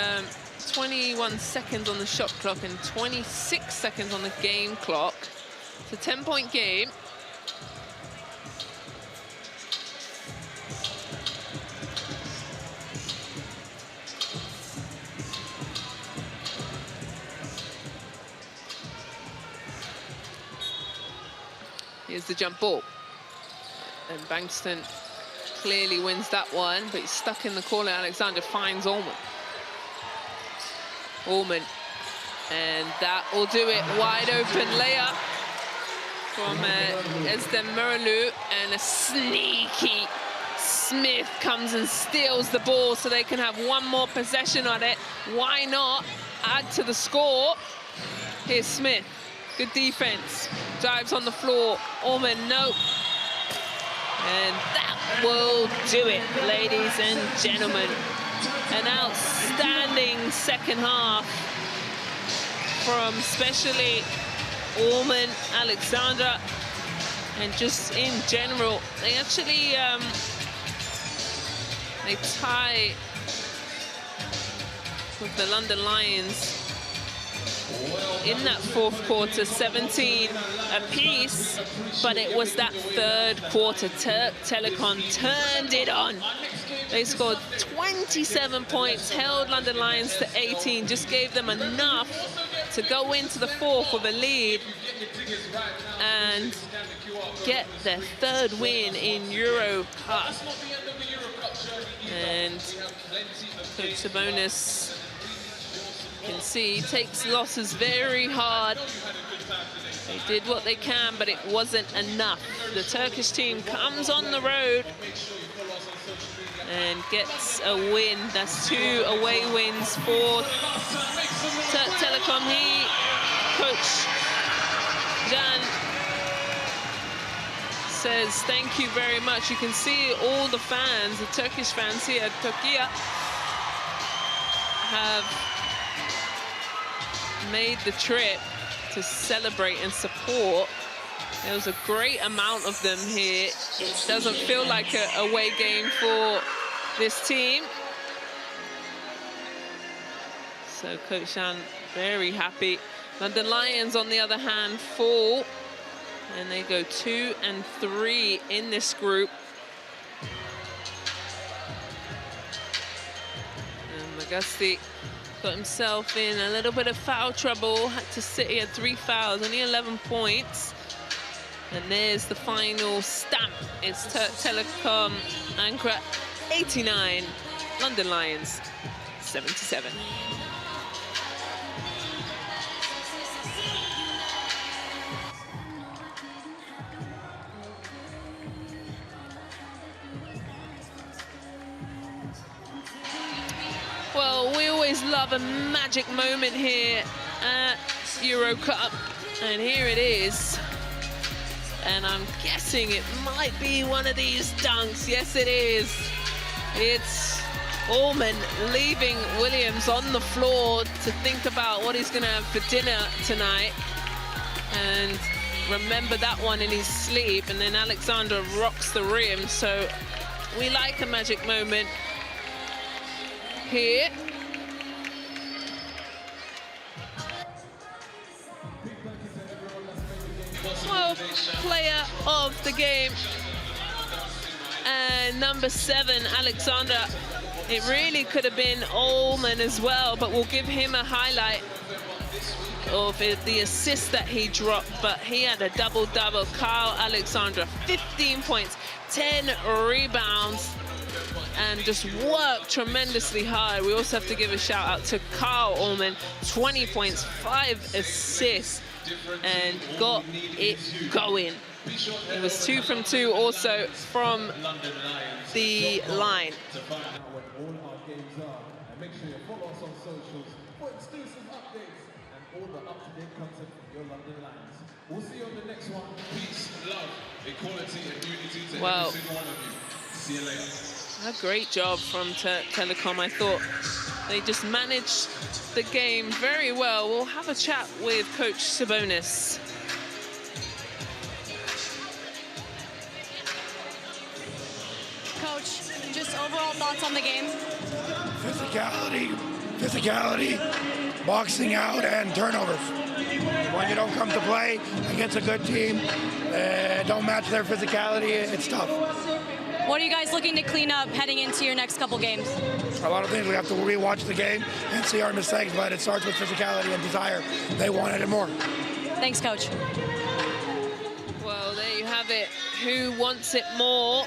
21 seconds on the shot clock and 26 seconds on the game clock. It's a 10-point game. Here's the jump ball. And Bankston clearly wins that one, but he's stuck in the corner. Alexander finds Allman. Allman, and that will do it. Wide open layup from Esdem Muralou, and a sneaky Smith comes and steals the ball so they can have one more possession on it. Why not add to the score? Here's Smith, good defense, drives on the floor. Allman, nope. And that will do it, ladies and gentlemen. An outstanding second half from especially Allman, Alexandra, and just in general. They actually they tie with the London Lions in that fourth quarter, 17 apiece, but it was that third quarter Turk Telekom turned it on. They scored 27 points, held London Lions to 18, just gave them enough to go into the fourth with a lead and get their third win in EuroCup. And Coach Sabonis, you can see, takes losses very hard. They did what they can, but it wasn't enough. The Turkish team comes on the road and gets a win. That's 2 away wins for Turk Telekom. Coach Jan says thank you very much. You can see all the fans, the Turkish fans here at Turkey, have made the trip to celebrate and support. There was a great amount of them here. It doesn't feel like an away game for this team. So Coach Shan very happy. London Lions, on the other hand, fall, and they go 2 and 3 in this group. And Magusti got himself in a little bit of foul trouble, had to sit here, 3 fouls, only 11 points. And there's the final stamp. It's Turk Telekom, Ankara 89, London Lions 77. Well, we always love a magic moment here at EuroCup, and here it is. And I'm guessing it might be one of these dunks. Yes, it is. It's Allman leaving Williams on the floor to think about what he's going to have for dinner tonight. And remember that one in his sleep. And then Alexander rocks the rim. So we like a magic moment here. Well, player of the game, and number 7, Alexander. It really could have been Allman as well, but we'll give him a highlight. of the assist that he dropped, but he had a double-double. Kyle Alexander, 15 points, 10 rebounds, and just worked tremendously hard. We also have to give a shout out to Kyle Allman, 20 points, 5 assists, and got it going. He was 2 from 2 also from the line. Make sure you follow us on socials for exclusive updates and all the up-to-date content from your London Lions. We'll see you on the next one. Peace, love, equality, and unity to every single one of you. See you later. A great job from Turk Telekom. I thought they just managed the game very well. We'll have a chat with Coach Sabonis. Coach, just overall thoughts on the game? Physicality, boxing out, and turnovers. When you don't come to play against a good team, don't match their physicality, it's tough. What are you guys looking to clean up heading into your next couple games? A lot of things. We have to rewatch the game and see our mistakes, but it starts with physicality and desire. They wanted it more. Thanks, Coach. Well, there you have it. Who wants it more?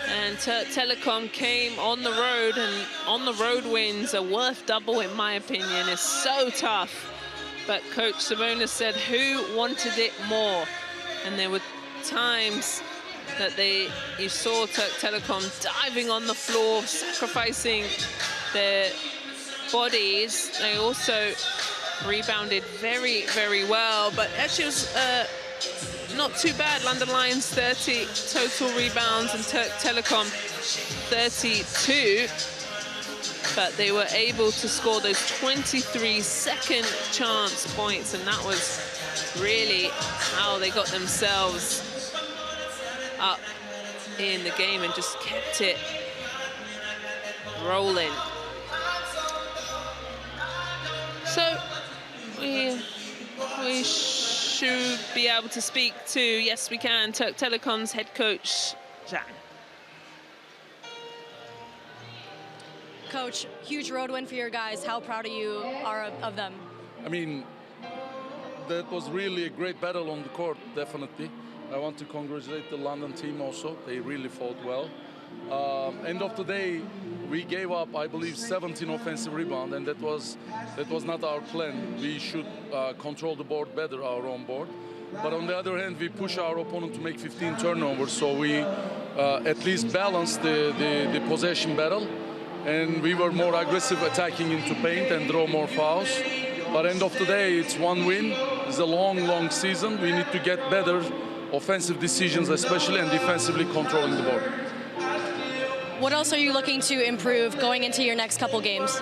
And Turk Telekom came on the road, and on the road wins are worth double, in my opinion. It's so tough. But Coach Sabonis said, who wanted it more? And there were times that you saw Turk Telekom diving on the floor, sacrificing their bodies. They also rebounded very, very well. But actually, it was not too bad. London Lions 30 total rebounds and Turk Telekom 32. But they were able to score those 23 second chance points, and that was really how they got themselves up in the game and just kept it rolling. So we should be able to speak to, yes we can, Turk Telekom's head coach, Jan. Coach, huge road win for your guys. How proud you are of them? I mean, that was really a great battle on the court, definitely. I want to congratulate the London team also. They really fought well. End of the day, we gave up, I believe, 17 offensive rebounds, and that was not our plan. We should control the board better, our own board. But on the other hand, we push our opponent to make 15 turnovers, so we at least balanced the possession battle, and we were more aggressive attacking into paint and draw more fouls. But end of the day, it's one win. It's a long, long season. We need to get better offensive decisions, especially, and defensively controlling the board. What else are you looking to improve going into your next couple games?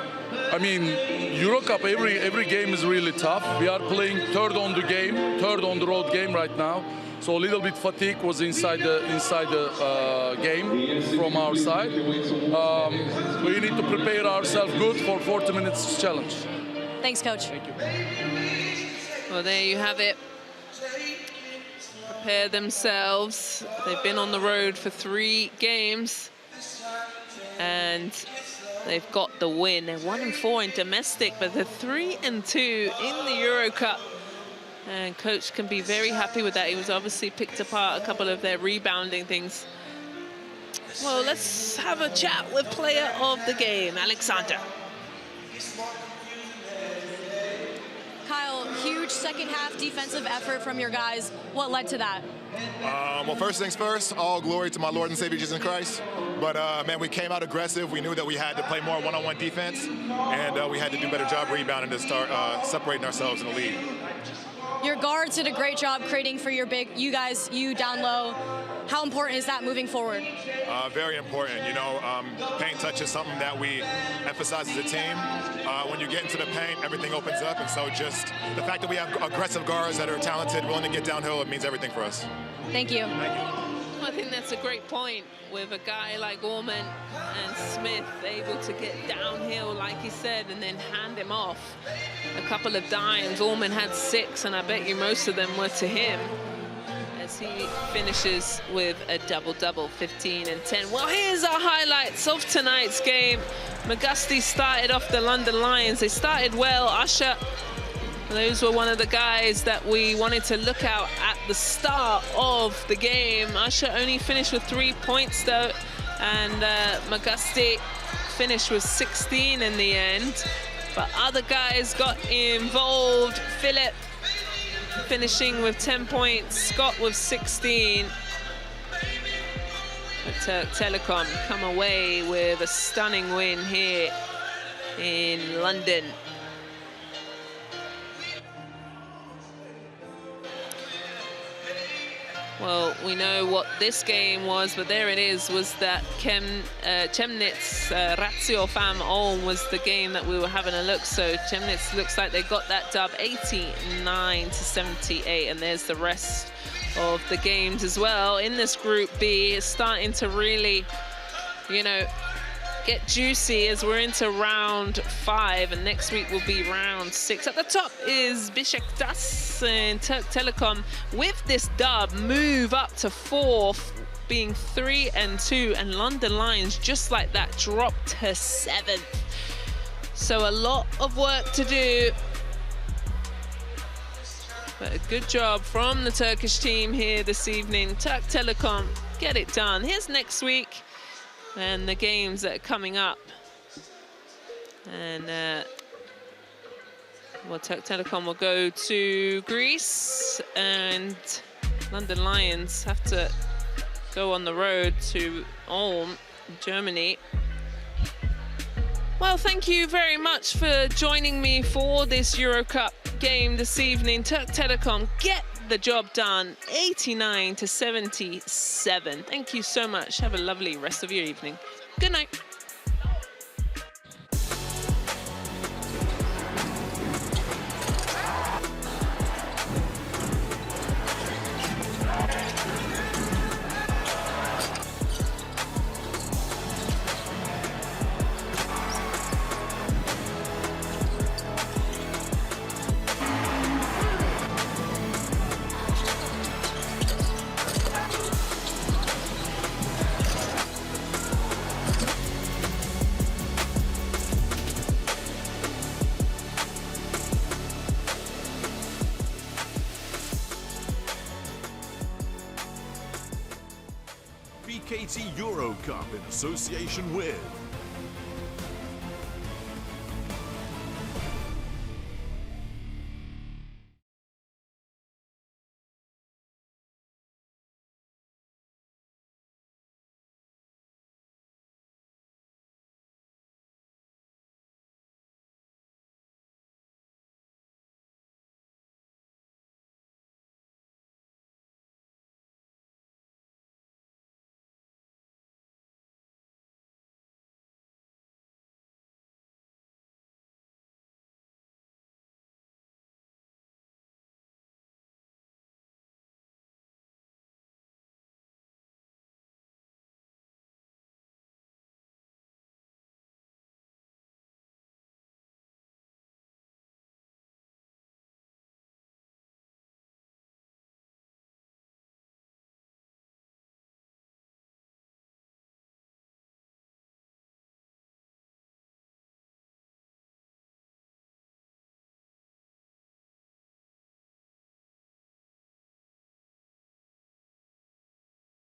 I mean, EuroCup, every game is really tough. We are playing third on the road game right now. So a little bit fatigue was inside the game from our side. We need to prepare ourselves good for 40 minutes challenge. Thanks, Coach. Thank you. Well, there you have it. Prepare themselves. They've been on the road for 3 games. And they've got the win. They're 1-4 in domestic, but they're 3-2 in the EuroCup. And coach can be very happy with that. He was obviously picked apart a couple of their rebounding things. Well, let's have a chat with player of the game, Alexander. Kyle, huge second half defensive effort from your guys. What led to that? Well, first things first, all glory to my Lord and Savior Jesus Christ. But, man, we came out aggressive. We knew that we had to play more one-on-one defense, and we had to do a better job rebounding to start separating ourselves in the league. Your guards did a great job creating for you down low. How important is that moving forward? Very important. You know, paint touch is something that we emphasize as a team. When you get into the paint, everything opens up, and so just the fact that we have aggressive guards that are talented, willing to get downhill, it means everything for us. Thank you. Thank you. I think that's a great point with a guy like Orman and Smith able to get downhill, like he said, and then hand him off a couple of dimes. Orman had 6, and I bet you most of them were to him, as he finishes with a double-double, 15 and 10. Well, here's our highlights of tonight's game. McGusty started off the London Lions. They started well. Usher Those were one of the guys that we wanted to look out at the start of the game. Usher only finished with 3 points though, and Magusti finished with 16 in the end. But other guys got involved. Philip finishing with 10 points, Scott with 16. But Turk Telekom come away with a stunning win here in London. Well, we know what this game was, but there it is, was that Chemnitz Ratio Fam Ulm was the game that we were having a look. So Chemnitz looks like they got that dub 89-78, and there's the rest of the games as well. In this Group B, it's starting to really, you know, get juicy as we're into round 5, and next week will be round 6. At the top is Beşiktaş, and Turk Telekom with this dub move up to 4th, being 3-2, and London Lions just like that dropped to 7th. So a lot of work to do, but a good job from the Turkish team here this evening. Turk Telekom get it done. Here's next week and the games that are coming up. And well, Turk Telekom will go to Greece, and London Lions have to go on the road to Ulm, Germany. Well, thank you very much for joining me for this EuroCup game this evening. Turk Telekom get the job done, 89-77. Thank you so much. Have a lovely rest of your evening. Good night. BKT EuroCup in association with